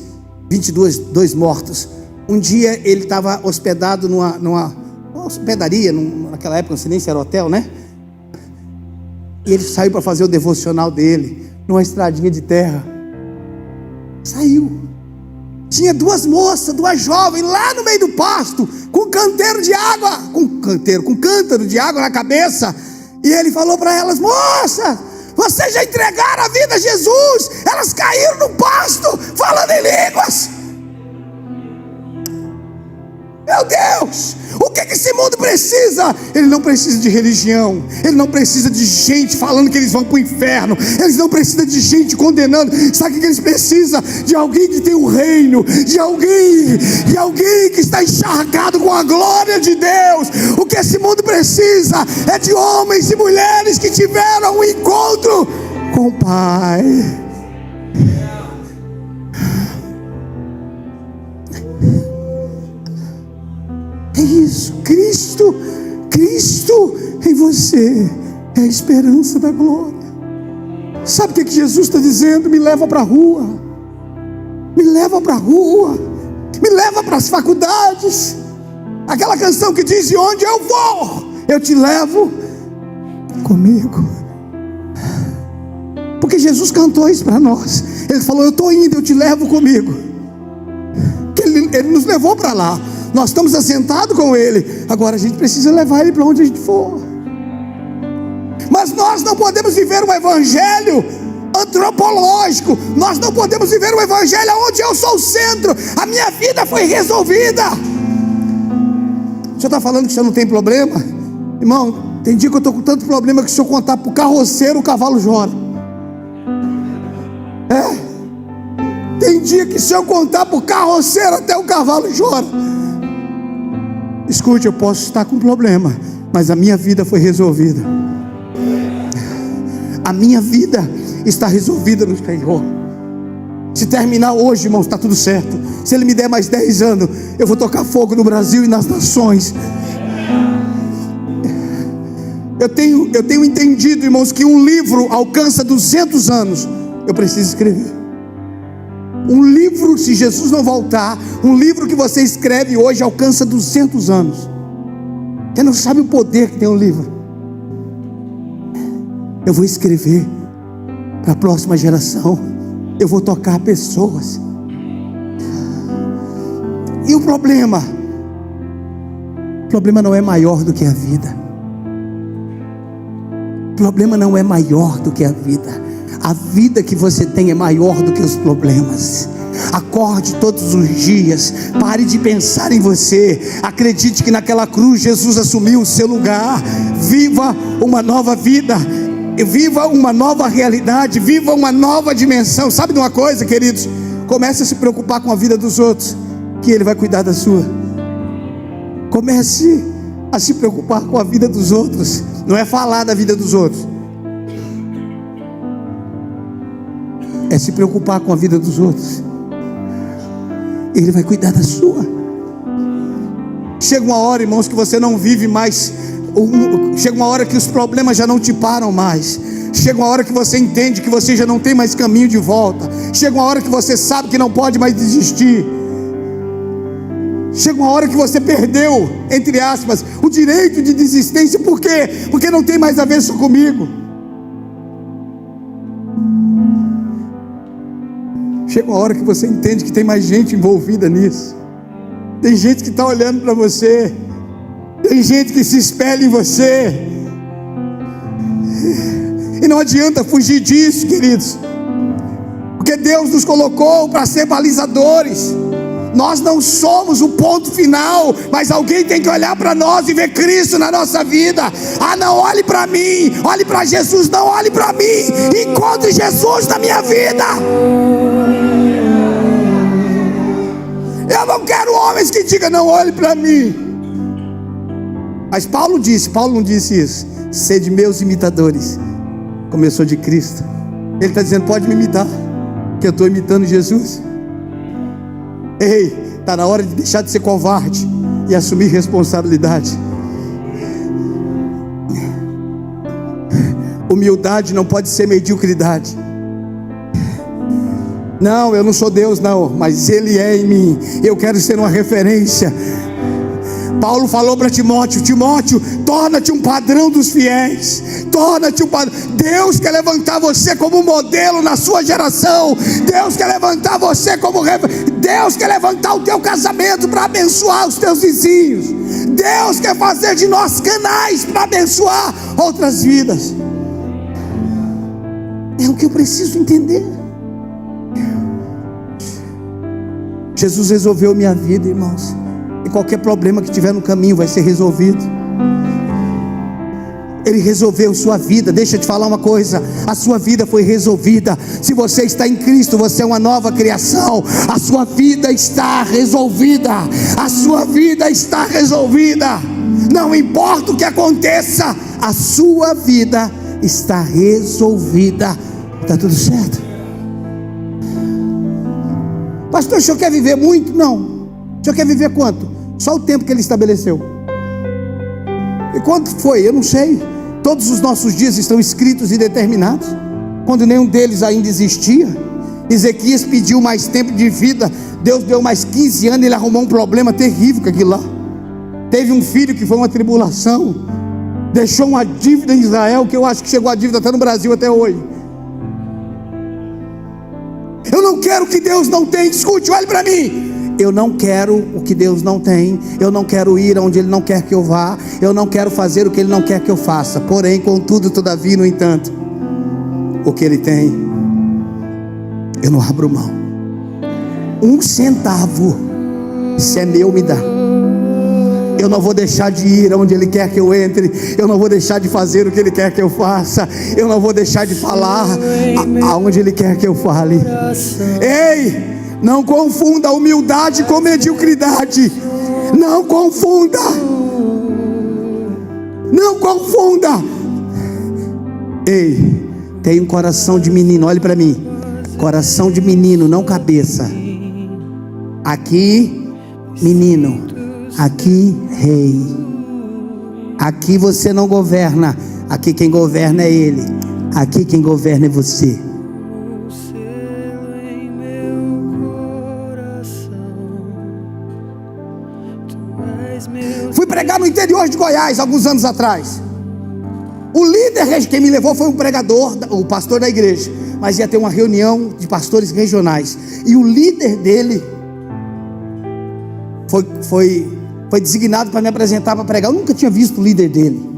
mortos. Um dia ele estava hospedado numa hospedaria, naquela época, não sei nem se era hotel, né? E ele saiu para fazer o devocional dele, numa estradinha de terra. Saiu. Tinha duas moças, duas jovens lá no meio do pasto, com canteiro de água, com cântaro de água na cabeça. E ele falou para elas: moças, vocês já entregaram a vida a Jesus? Elas caíram no pasto, falando em línguas. Meu Deus, o que esse mundo precisa? Ele não precisa de religião, ele não precisa de gente falando que eles vão para o inferno, eles não precisam de gente condenando. Sabe o que eles precisam? De alguém que tem o reino, de alguém que está encharcado com a glória de Deus. O que esse mundo precisa é de homens e mulheres que tiveram um encontro com o Pai. É isso, Cristo em você é a esperança da glória. Sabe o que Jesus está dizendo? Me leva para a rua, me leva para a rua, me leva para as faculdades. Aquela canção que diz: e onde eu vou, eu te levo comigo. Porque Jesus cantou isso para nós. Ele falou: eu estou indo, eu te levo comigo. Ele nos levou para lá. Nós estamos assentados com Ele. Agora a gente precisa levar Ele para onde a gente for. Mas nós não podemos viver um evangelho antropológico. Nós não podemos viver um evangelho onde eu sou o centro. A minha vida foi resolvida. O senhor está falando que o senhor não tem problema? Irmão, tem dia que eu estou com tanto problema que se eu contar para o carroceiro, o cavalo chora. Tem dia que se eu contar para o carroceiro, até o cavalo chora. Escute, eu posso estar com problema, mas a minha vida foi resolvida. A minha vida está resolvida no Senhor. Se terminar hoje, irmãos, está tudo certo. Se Ele me der mais 10 anos, eu vou tocar fogo no Brasil e nas nações. Eu tenho entendido, irmãos, que um livro alcança 200 anos. Eu preciso escrever um livro. Se Jesus não voltar, um livro que você escreve hoje alcança 200 anos. Você não sabe o poder que tem um livro. Eu vou escrever para a próxima geração. Eu vou tocar pessoas. E o problema não é maior do que a vida. O problema não é maior do que a vida. A vida que você tem é maior do que os problemas. Acorde todos os dias. Pare de pensar em você. Acredite que naquela cruz Jesus assumiu o seu lugar. Viva uma nova vida. Viva uma nova realidade. Viva uma nova dimensão. Sabe de uma coisa, queridos? Comece a se preocupar com a vida dos outros, que Ele vai cuidar da sua. Comece a se preocupar com a vida dos outros. Não é falar da vida dos outros, é se preocupar com a vida dos outros. Ele vai cuidar da sua. Chega uma hora, irmãos, que você não vive mais. Chega uma hora que os problemas já não te param mais. Chega uma hora que você entende que você já não tem mais caminho de volta. Chega uma hora que você sabe que não pode mais desistir. Chega uma hora que você perdeu, entre aspas, o direito de desistência. Por quê? Porque não tem mais a ver só comigo. Chega uma hora que você entende que tem mais gente envolvida nisso. Tem gente que está olhando para você. Tem gente que se espelha em você. E não adianta fugir disso, queridos. Porque Deus nos colocou para ser balizadores. Nós não somos o ponto final, mas alguém tem que olhar para nós e ver Cristo na nossa vida. Ah, não olhe para mim, olhe para Jesus. Não olhe para mim, encontre Jesus na minha vida. Eu não quero homens que digam: não olhe para mim. Mas Paulo não disse isso. Sede meus imitadores, como eu sou de Cristo. Ele está dizendo: pode me imitar, que eu estou imitando Jesus. Ei, está na hora de deixar de ser covarde e assumir responsabilidade. Humildade não pode ser mediocridade. Não, eu não sou Deus não, mas Ele é em mim. Eu quero ser uma referência. Paulo falou para Timóteo: Timóteo, torna-te um padrão dos fiéis. Torna-te um padrão. Deus quer levantar você como modelo na sua geração. Deus quer levantar você como Deus quer levantar o teu casamento para abençoar os teus vizinhos. Deus quer fazer de nós canais para abençoar outras vidas. É o que eu preciso entender. Jesus resolveu minha vida, irmãos. E qualquer problema que tiver no caminho vai ser resolvido. Ele resolveu sua vida. Deixa eu te falar uma coisa: a sua vida foi resolvida. Se você está em Cristo, você é uma nova criação. A sua vida está resolvida. A sua vida está resolvida. Não importa o que aconteça, a sua vida está resolvida. Está tudo certo? Pastor, o senhor quer viver muito? Não. O senhor quer viver quanto? Só o tempo que Ele estabeleceu. E quando foi? Eu não sei. Todos os nossos dias estão escritos e determinados. Quando nenhum deles ainda existia, Ezequias pediu mais tempo de vida. Deus deu mais 15 anos. Ele arrumou um problema terrível com aquilo lá. Teve um filho que foi uma tribulação. Deixou uma dívida em Israel, que eu acho que chegou a dívida até no Brasil até hoje. Eu não quero o que Deus não tem. Escute, olhe para mim. Eu não quero o que Deus não tem. Eu não quero ir onde Ele não quer que eu vá. Eu não quero fazer o que Ele não quer que eu faça. Porém, contudo, todavia, no entanto, o que Ele tem, eu não abro mão. 1 centavo, se é meu, me dá. Eu não vou deixar de ir onde Ele quer que eu entre. Eu não vou deixar de fazer o que Ele quer que eu faça. Eu não vou deixar de falar aonde Ele quer que eu fale. Ei, não confunda humildade com mediocridade. Não confunda. Não confunda. Ei, tem um coração de menino, olhe para mim. Coração de menino, não cabeça. Aqui, menino. Aqui, rei. Aqui você não governa. Aqui quem governa é Ele. Aqui quem governa é você. Fui pregar no interior de Goiás alguns anos atrás. O líder, quem me levou foi um pregador, o pastor da igreja. Mas ia ter uma reunião de pastores regionais. E o líder dele foi designado para me apresentar para pregar. Eu nunca tinha visto o líder dele.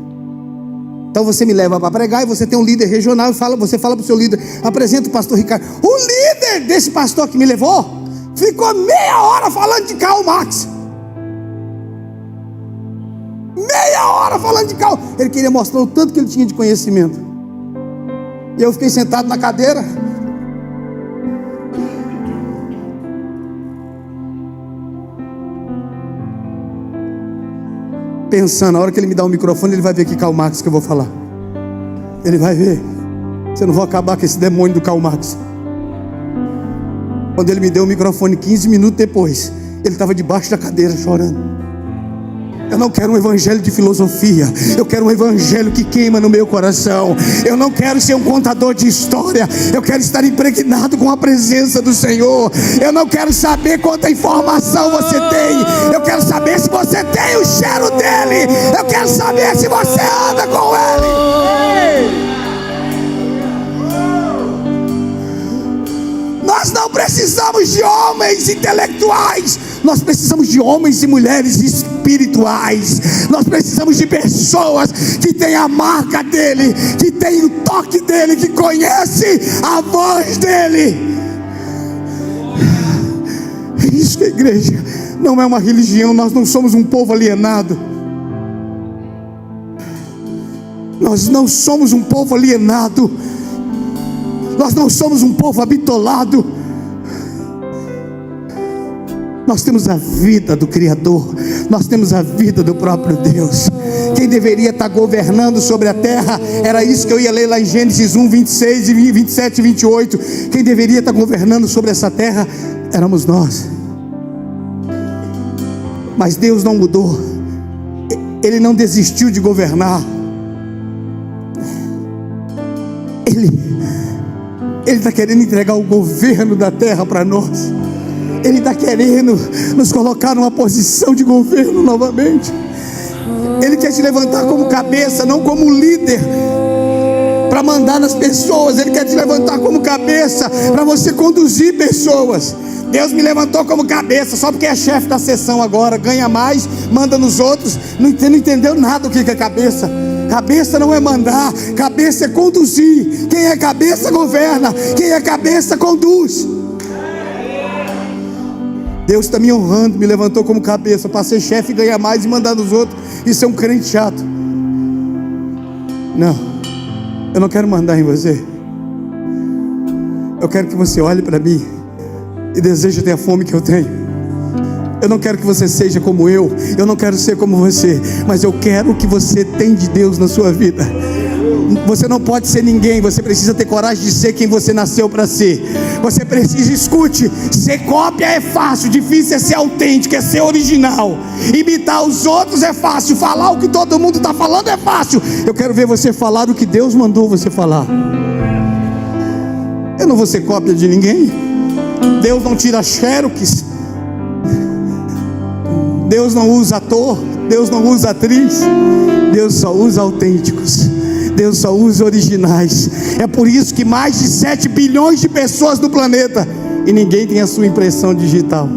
Então você me leva para pregar e você tem um líder regional e você fala para o seu líder: apresenta o pastor Ricardo. O líder desse pastor que me levou ficou meia hora falando de Karl Marx. Meia hora falando de Karl. Ele queria mostrar o tanto que ele tinha de conhecimento. E eu fiquei sentado na cadeira. Pensando, na hora que ele me dá o microfone, ele vai ver que Karl Marx que eu vou falar. Ele vai ver. Você não vai acabar com esse demônio do Karl Marx. Quando ele me deu o microfone, 15 minutos depois, ele estava debaixo da cadeira chorando. Eu não quero um evangelho de filosofia. Eu quero um evangelho que queima no meu coração. Eu não quero ser um contador de história. Eu quero estar impregnado com a presença do Senhor. Eu não quero saber quanta informação você tem. Eu quero saber se você tem o cheiro dele. Eu quero saber se você anda com ele. Nós não precisamos de homens intelectuais. Nós precisamos de homens e mulheres espirituais. Nós precisamos de pessoas que têm a marca dele, que têm o toque dele, que conhecem a voz dele. É isso que a igreja não é uma religião. Nós não somos um povo alienado. Nós não somos um povo alienado. Nós não somos um povo habitolado. Nós temos a vida do Criador. Nós temos a vida do próprio Deus. Quem deveria estar governando sobre a terra, era isso que eu ia ler lá em Gênesis 1, 26 e 27 e 28. Quem deveria estar governando sobre essa terra, éramos nós. Mas Deus não mudou. Ele não desistiu de governar. Ele está querendo entregar o governo da terra para nós. Ele está querendo nos colocar numa posição de governo novamente. Ele quer te levantar como cabeça, não como líder para mandar nas pessoas. Ele quer te levantar como cabeça para você conduzir pessoas. Deus me levantou como cabeça só porque é chefe da sessão agora, ganha mais, manda nos outros. Não entendeu nada do que é cabeça. Cabeça não é mandar, cabeça é conduzir. Quem é cabeça governa, quem é cabeça conduz. Deus está me honrando, me levantou como cabeça para ser chefe e ganhar mais e mandar nos outros. Isso é um crente chato. Não, eu não quero mandar em você. Eu quero que você olhe para mim e deseje ter a fome que eu tenho. Eu não quero que você seja como eu não quero ser como você, mas eu quero o que você tem de Deus na sua vida. Você não pode ser ninguém, você precisa ter coragem de ser quem você nasceu para ser. Você precisa, escute, ser cópia é fácil, difícil é ser autêntico, é ser original. Imitar os outros é fácil, falar o que todo mundo está falando é fácil. Eu quero ver você falar o que Deus mandou você falar. Eu não vou ser cópia de ninguém. Deus não tira xerox. Deus não usa ator, Deus não usa atriz. Deus só usa autênticos. Deus só usa originais. É por isso que mais de 7 bilhões de pessoas no planeta e ninguém tem a sua impressão digital.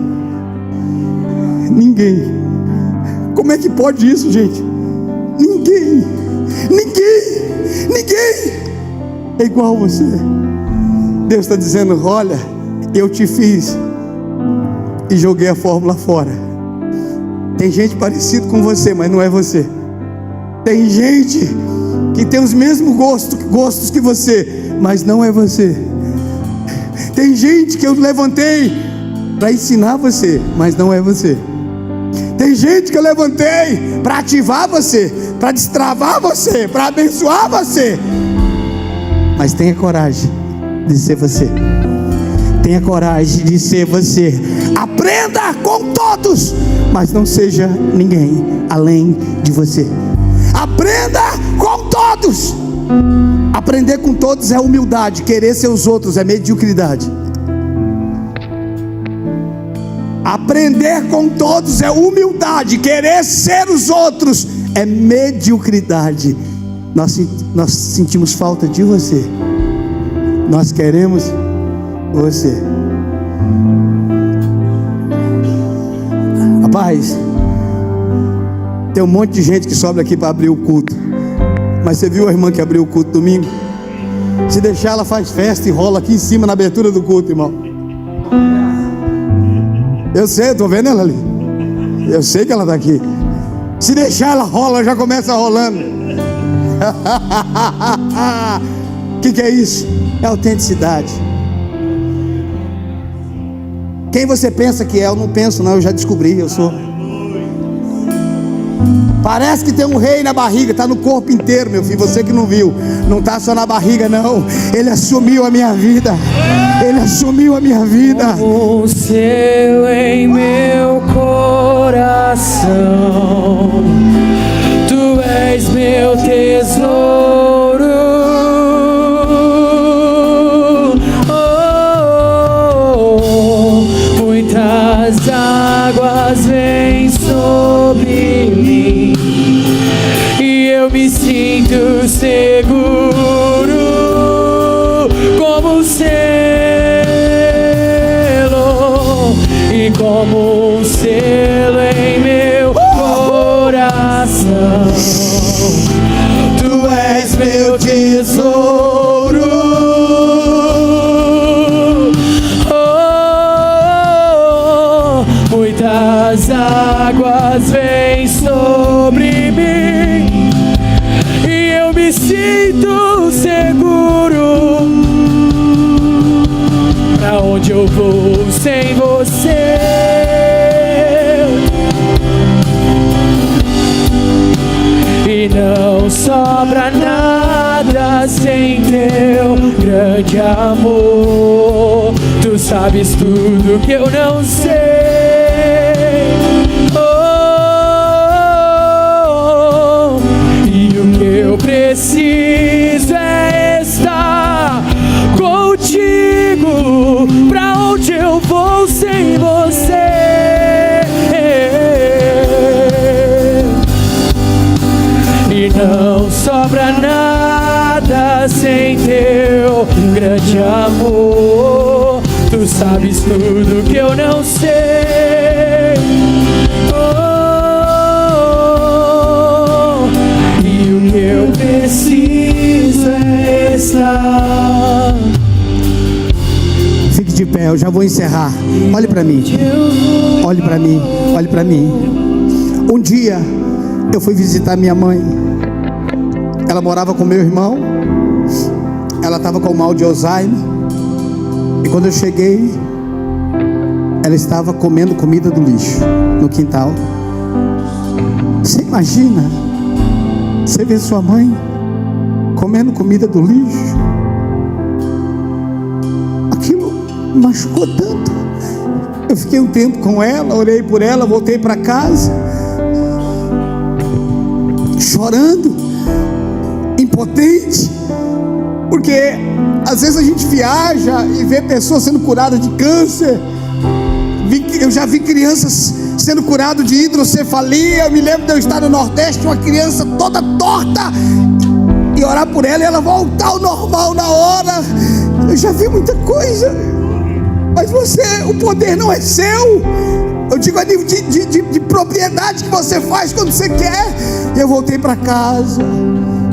Ninguém. Como é que pode isso, gente? Ninguém é igual a você. Deus está dizendo: olha, eu te fiz e joguei a fórmula fora. Tem gente parecida com você, mas não é você. Tem gente que tem os mesmos gostos que você, mas não é você. Tem gente que eu levantei para ensinar você, mas não é você. Tem gente que eu levantei para ativar você, para destravar você, para abençoar você. Mas tenha coragem de ser você. Tenha coragem de ser você. Aprenda com todos, mas não seja ninguém além de você. Aprenda com todos. Aprender com todos é humildade. Querer ser os outros é mediocridade. Aprender com todos é humildade. Querer ser os outros é mediocridade. Nós sentimos falta de você. Nós queremos você. Rapaz, tem um monte de gente que sobe aqui para abrir o culto. Mas você viu a irmã que abriu o culto domingo? Se deixar, ela faz festa e rola aqui em cima na abertura do culto, irmão. Eu sei, eu estou vendo ela ali. Eu sei que ela está aqui. Se deixar, ela rola, já começa rolando. O que é isso? É autenticidade. Quem você pensa que é? Eu não penso não, eu já descobri, eu sou. Parece que tem um rei na barriga, está no corpo inteiro, meu filho, você que não viu. Não está só na barriga não. Ele assumiu a minha vida. Ele assumiu a minha vida. O seu em meu coração, tu és meu tesouro. Muitas águas vêm sobre mim e eu me sinto seguro como um selo, e como um selo em meu coração. Tu és meu tesouro. Muitas águas vêm sobre mim e eu me sinto seguro. Pra onde eu vou sem você? E não sobra nada sem teu grande amor. Tu sabes tudo que eu não sei. E o que eu preciso é estar contigo. Pra onde eu vou sem você? E não sobra nada sem teu grande amor. Tu sabes tudo que eu não sei. E o que eu preciso é estar. Fique de pé, eu já vou encerrar. Olhe para mim. Olhe para mim. Olhe para mim. Um dia eu fui visitar minha mãe. Ela morava com meu irmão. Ela estava com mal de Alzheimer. E quando eu cheguei, ela estava comendo comida do lixo no quintal. Você imagina? Você vê sua mãe comendo comida do lixo? me machucou tanto. Eu fiquei um tempo com ela, orei por ela, voltei para casa, chorando, impotente, porque às vezes a gente viaja e vê pessoas sendo curadas de câncer. Eu já vi crianças sendo curadas de hidrocefalia. Eu me lembro de eu estar no Nordeste, uma criança toda torta, e orar por ela e ela voltar ao normal na hora. Eu já vi muita coisa, mas o poder não é seu. Eu digo a nível de propriedade que você faz quando você quer. E eu voltei para casa.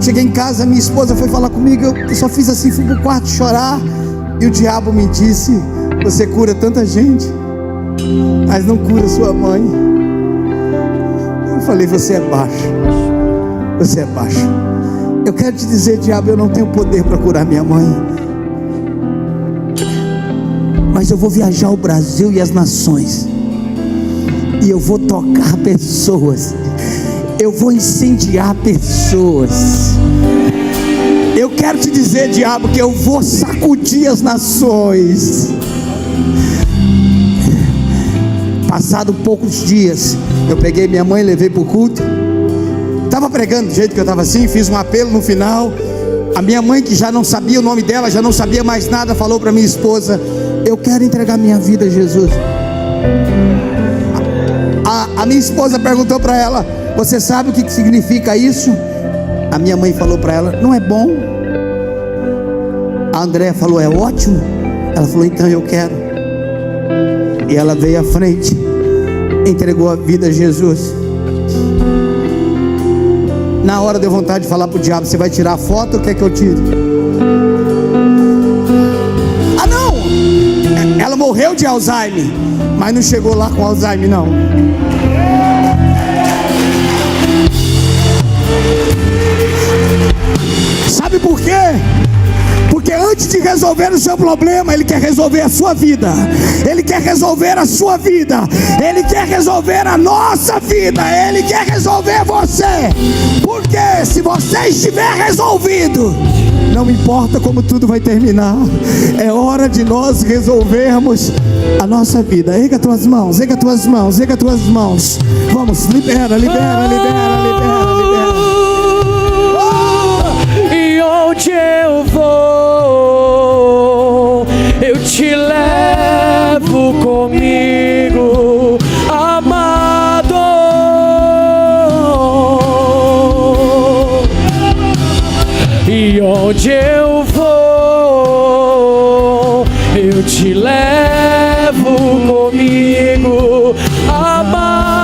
Cheguei em casa, minha esposa foi falar comigo. Eu só fiz assim, fui pro quarto chorar. E o diabo me disse: você cura tanta gente, mas não cura sua mãe. Eu falei: você é baixo, você é baixo. Eu quero te dizer, diabo, eu não tenho poder para curar minha mãe, mas eu vou viajar o Brasil e as nações, e eu vou tocar pessoas, eu vou incendiar pessoas. Eu quero te dizer, diabo, que eu vou sacudir as nações. Passado poucos dias, eu peguei minha mãe, levei para o culto. Estava pregando do jeito que eu estava assim, fiz um apelo no final. A minha mãe, que já não sabia o nome dela, já não sabia mais nada, falou para minha esposa: eu quero entregar minha vida a Jesus. A minha esposa perguntou para ela: você sabe o que significa isso? A minha mãe falou para ela: não é bom? A Andréia falou: é ótimo. Ela falou: então eu quero. E ela veio à frente, entregou a vida a Jesus. Na hora deu vontade de falar para o diabo: você vai tirar a foto ou quer que eu tire? Ah, não! Ela morreu de Alzheimer, mas não chegou lá com Alzheimer, não. Sabe por quê? Porque antes de resolver o seu problema, Ele quer resolver a sua vida. Ele quer resolver a sua vida. Ele quer resolver a nossa vida. Ele quer resolver você. Porque se você estiver resolvido, não importa como tudo vai terminar, é hora de nós resolvermos a nossa vida. Erga tuas mãos, erga tuas mãos, erga tuas mãos. Vamos, libera, libera, libera, libera, libera. E onde eu vou, eu te levo comigo, amado. E onde eu vou, eu te levo comigo, amado.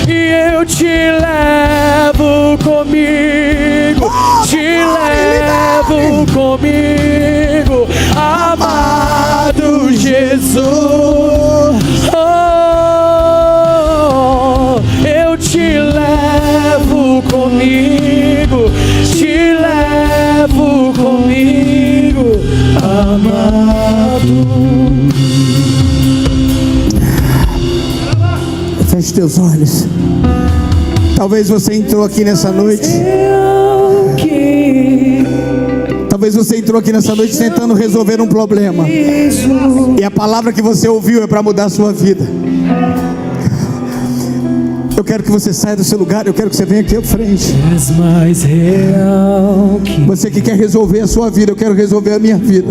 E eu te levo comigo, te levo comigo, amado Jesus. Oh, eu te levo comigo, te levo comigo, amado. Feche teus olhos. Talvez você entrou aqui nessa noite. Talvez você entrou aqui nessa noite tentando resolver um problema, e a palavra que você ouviu é para mudar a sua vida. Eu quero que você saia do seu lugar. Eu quero que você venha aqui à frente. És mais real que Você que quer resolver a sua vida, eu quero resolver a minha vida.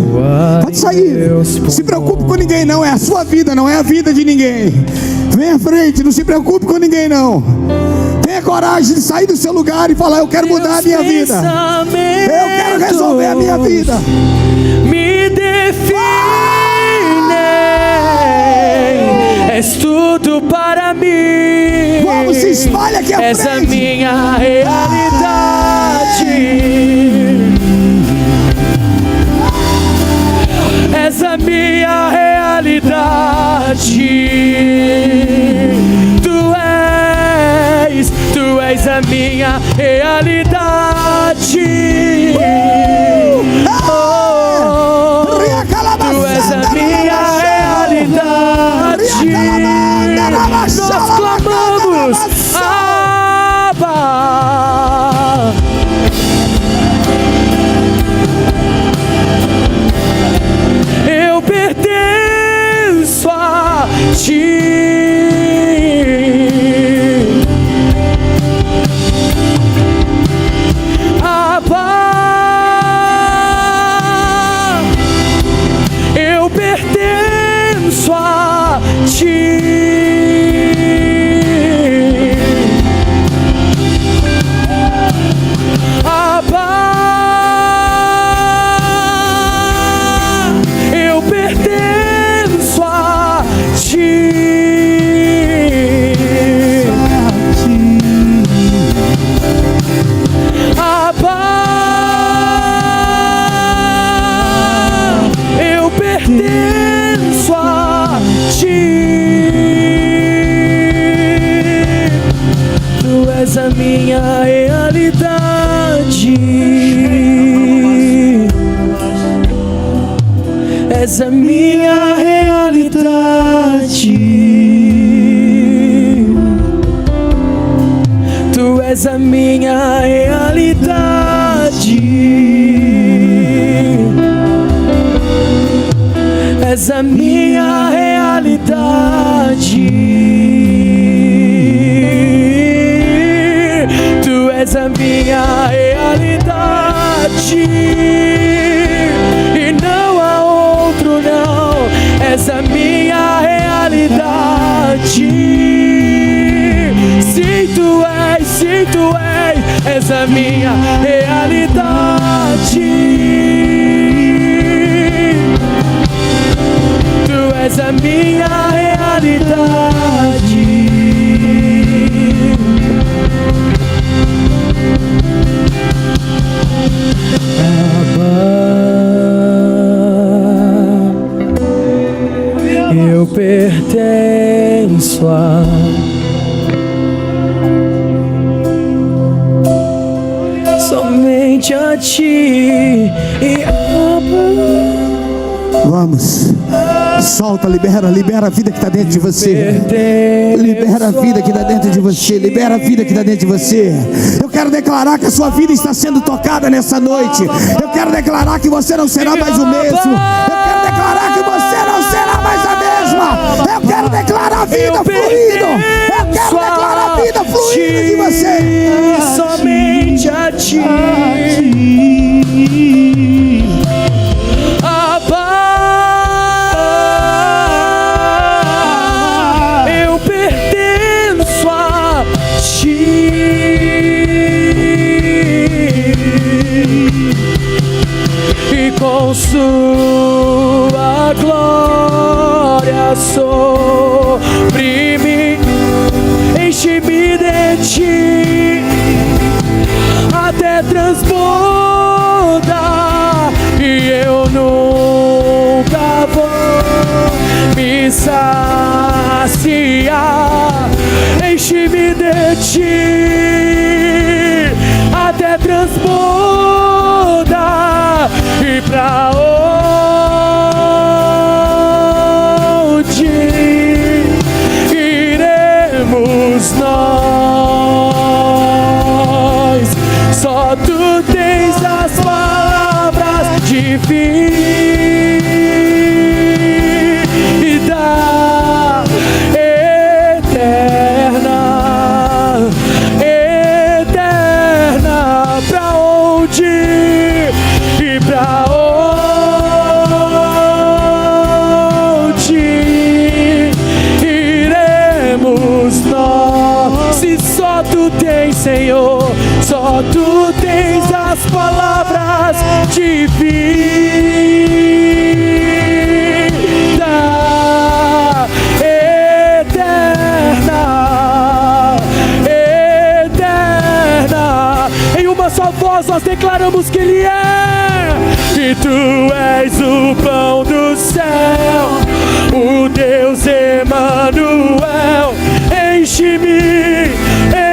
Pode sair. Não se preocupe com ninguém não. É a sua vida, não é a vida de ninguém. Vem à frente, não se preocupe com ninguém não. Tenha coragem de sair do seu lugar e falar: eu quero mudar a minha vida. Eu quero resolver a minha vida. Me definem, és tudo para mim. Vamos, se espalha aqui à frente. És a minha realidade. És a minha realidade. Tu és a minha realidade. Oh, tu és a minha realidade. Nós clamamos, Abba. eu pertenço a ti. Abba, eu pertenço a ti. Abba, eu pertenço a ti. Tu és a minha realidade, és a minha realidade. Tu és a minha realidade, és a minha realidade. Tu és a minha realidade e não há outro, não. És a minha realidade. Sim, tu és a minha realidade. Tu és a minha realidade. Eu pertenço a somente a ti. Vamos, solta, libera a vida que está dentro de você. Libera a vida que está dentro de você. Libera a vida que está dentro de você. Eu quero declarar que a sua vida está sendo tocada nessa noite. Eu quero declarar que você não será mais o mesmo. Eu quero declarar que você não será mais a mesma. Eu quero declarar a vida fluindo. Eu quero declarar a vida fluindo de você. Somente a ti. Eu pertenço a ti. E com sua glória sobre mim, enche-me de ti até transbordar, e eu nunca vou me saciar. Enche-me de ti até transbordar, e pra onde iremos nós? Só tu tens as palavras de vida eterna, eterna. Pra onde e pra onde iremos nós? Se só tu tens, Senhor, só tu tens as palavras de vida eterna, eterna. Em uma só voz nós declaramos que Ele é. E tu és o pão do céu, o Deus Emanuel. Enche-me,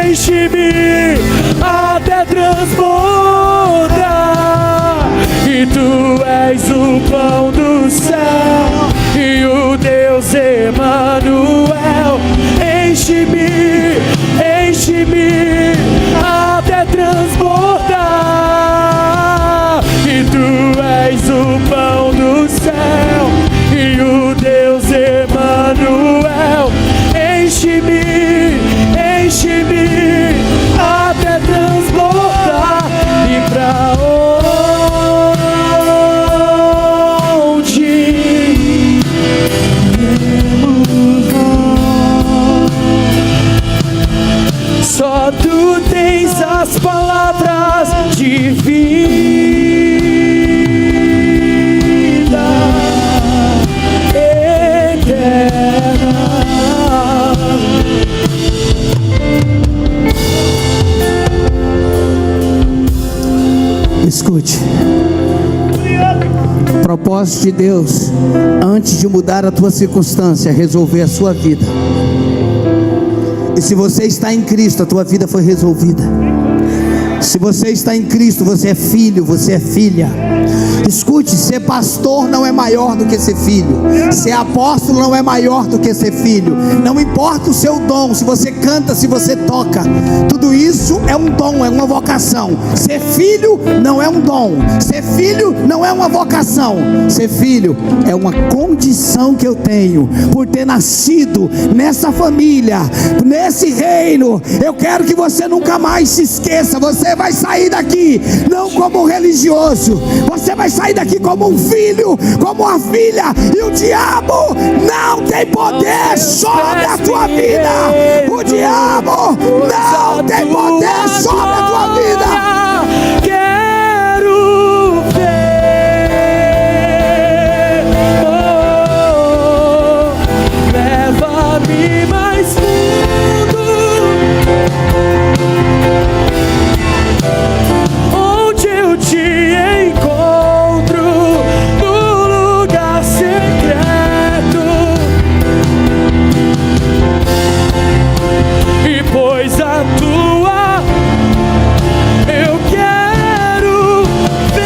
enche-me até transbordar. E tu és o pão do céu e o Deus Emanuel. Enche-me, enche-me até transbordar. E tu és o pão do céu propósito de Deus, antes de mudar a tua circunstância, é resolver a sua vida. E se você está em Cristo, a tua vida foi resolvida. Se você está em Cristo, você é filho, você é filha. Escute, ser pastor não é maior do que ser filho. Ser apóstolo não é maior do que ser filho. Não importa o seu dom, se você canta, se você toca, tudo isso é um dom, é uma vocação. Ser filho não é um dom. Ser filho não é uma vocação. Ser filho é uma condição que eu tenho por ter nascido nessa família, nesse reino. Eu quero que você nunca mais se esqueça. Você vai sair daqui não como um religioso, você vai sair daqui como um filho, como uma filha, e o diabo não tem poder sobre a tua vida. O diabo não tem poder sobre a tua vida. Quero ver, leva-me mais fundo, onde eu te encontro, no lugar secreto, e pois a tua eu quero ver.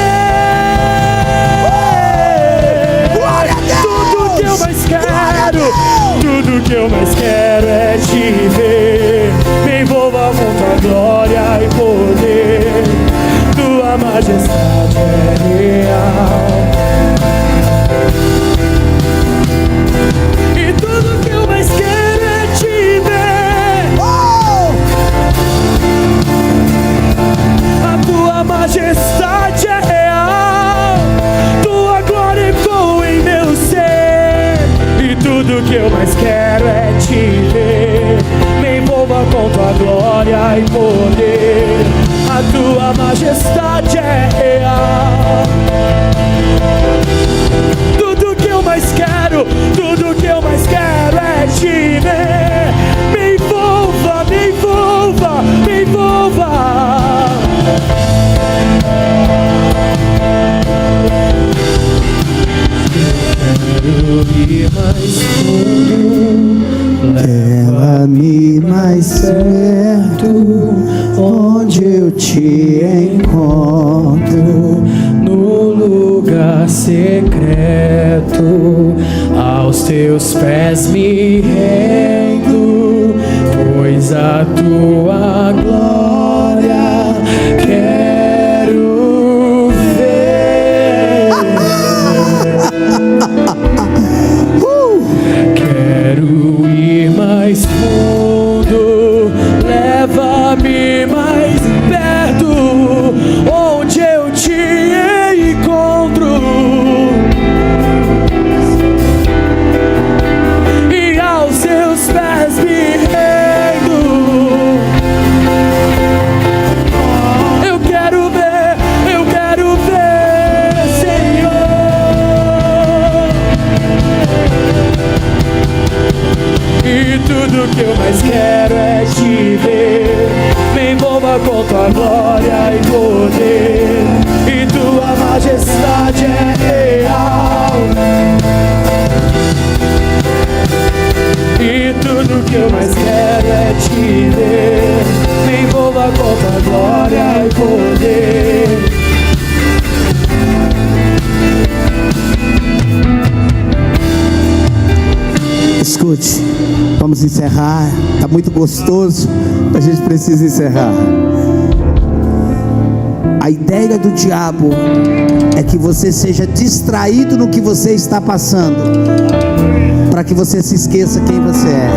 Glória a Deus! Tudo que eu mais quero, tudo que eu mais quero é te ver. Me envolva com tua glória e poder, tua majestade é real. E tudo que eu mais quero é te ver. A tua majestade é real, tua glória ecoa em meu ser. E tudo que eu mais quero é te ver. Me envolva com tua glória e poder, a tua majestade é real. Tudo que eu mais quero, tudo que eu mais quero é te ver. Me envolva, me envolva, me envolva. Quero ir mais fundo, leva-me mais perto, onde eu te encontro, no lugar secreto, aos teus pés me rendo, pois a tua glória quero ver. Quero ir mais fundo, leva-me mais perto, onde eu te encontro, e aos seus pés me rendo. Eu quero ver, Senhor. E tudo que eu mais quero é te ver. Me envolva com tua glória e poder, e tua majestade é real. E tudo que eu mais quero é te ver. Me envolva com tua glória e poder. Escute, vamos encerrar. Está muito gostoso, a gente precisa encerrar. A ideia do diabo é que você seja distraído no que você está passando, para que você se esqueça quem você é.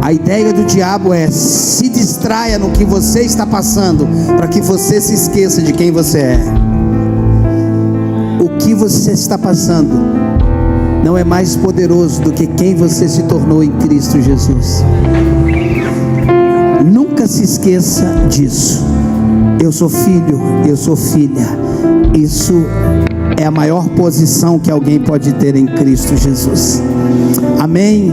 A ideia do diabo é: se distraia no que você está passando, para que você se esqueça de quem você é. O que você está passando não é mais poderoso do que quem você se tornou em Cristo Jesus. Nunca se esqueça disso. Eu sou filho, eu sou filha. Isso é a maior posição que alguém pode ter em Cristo Jesus. Amém?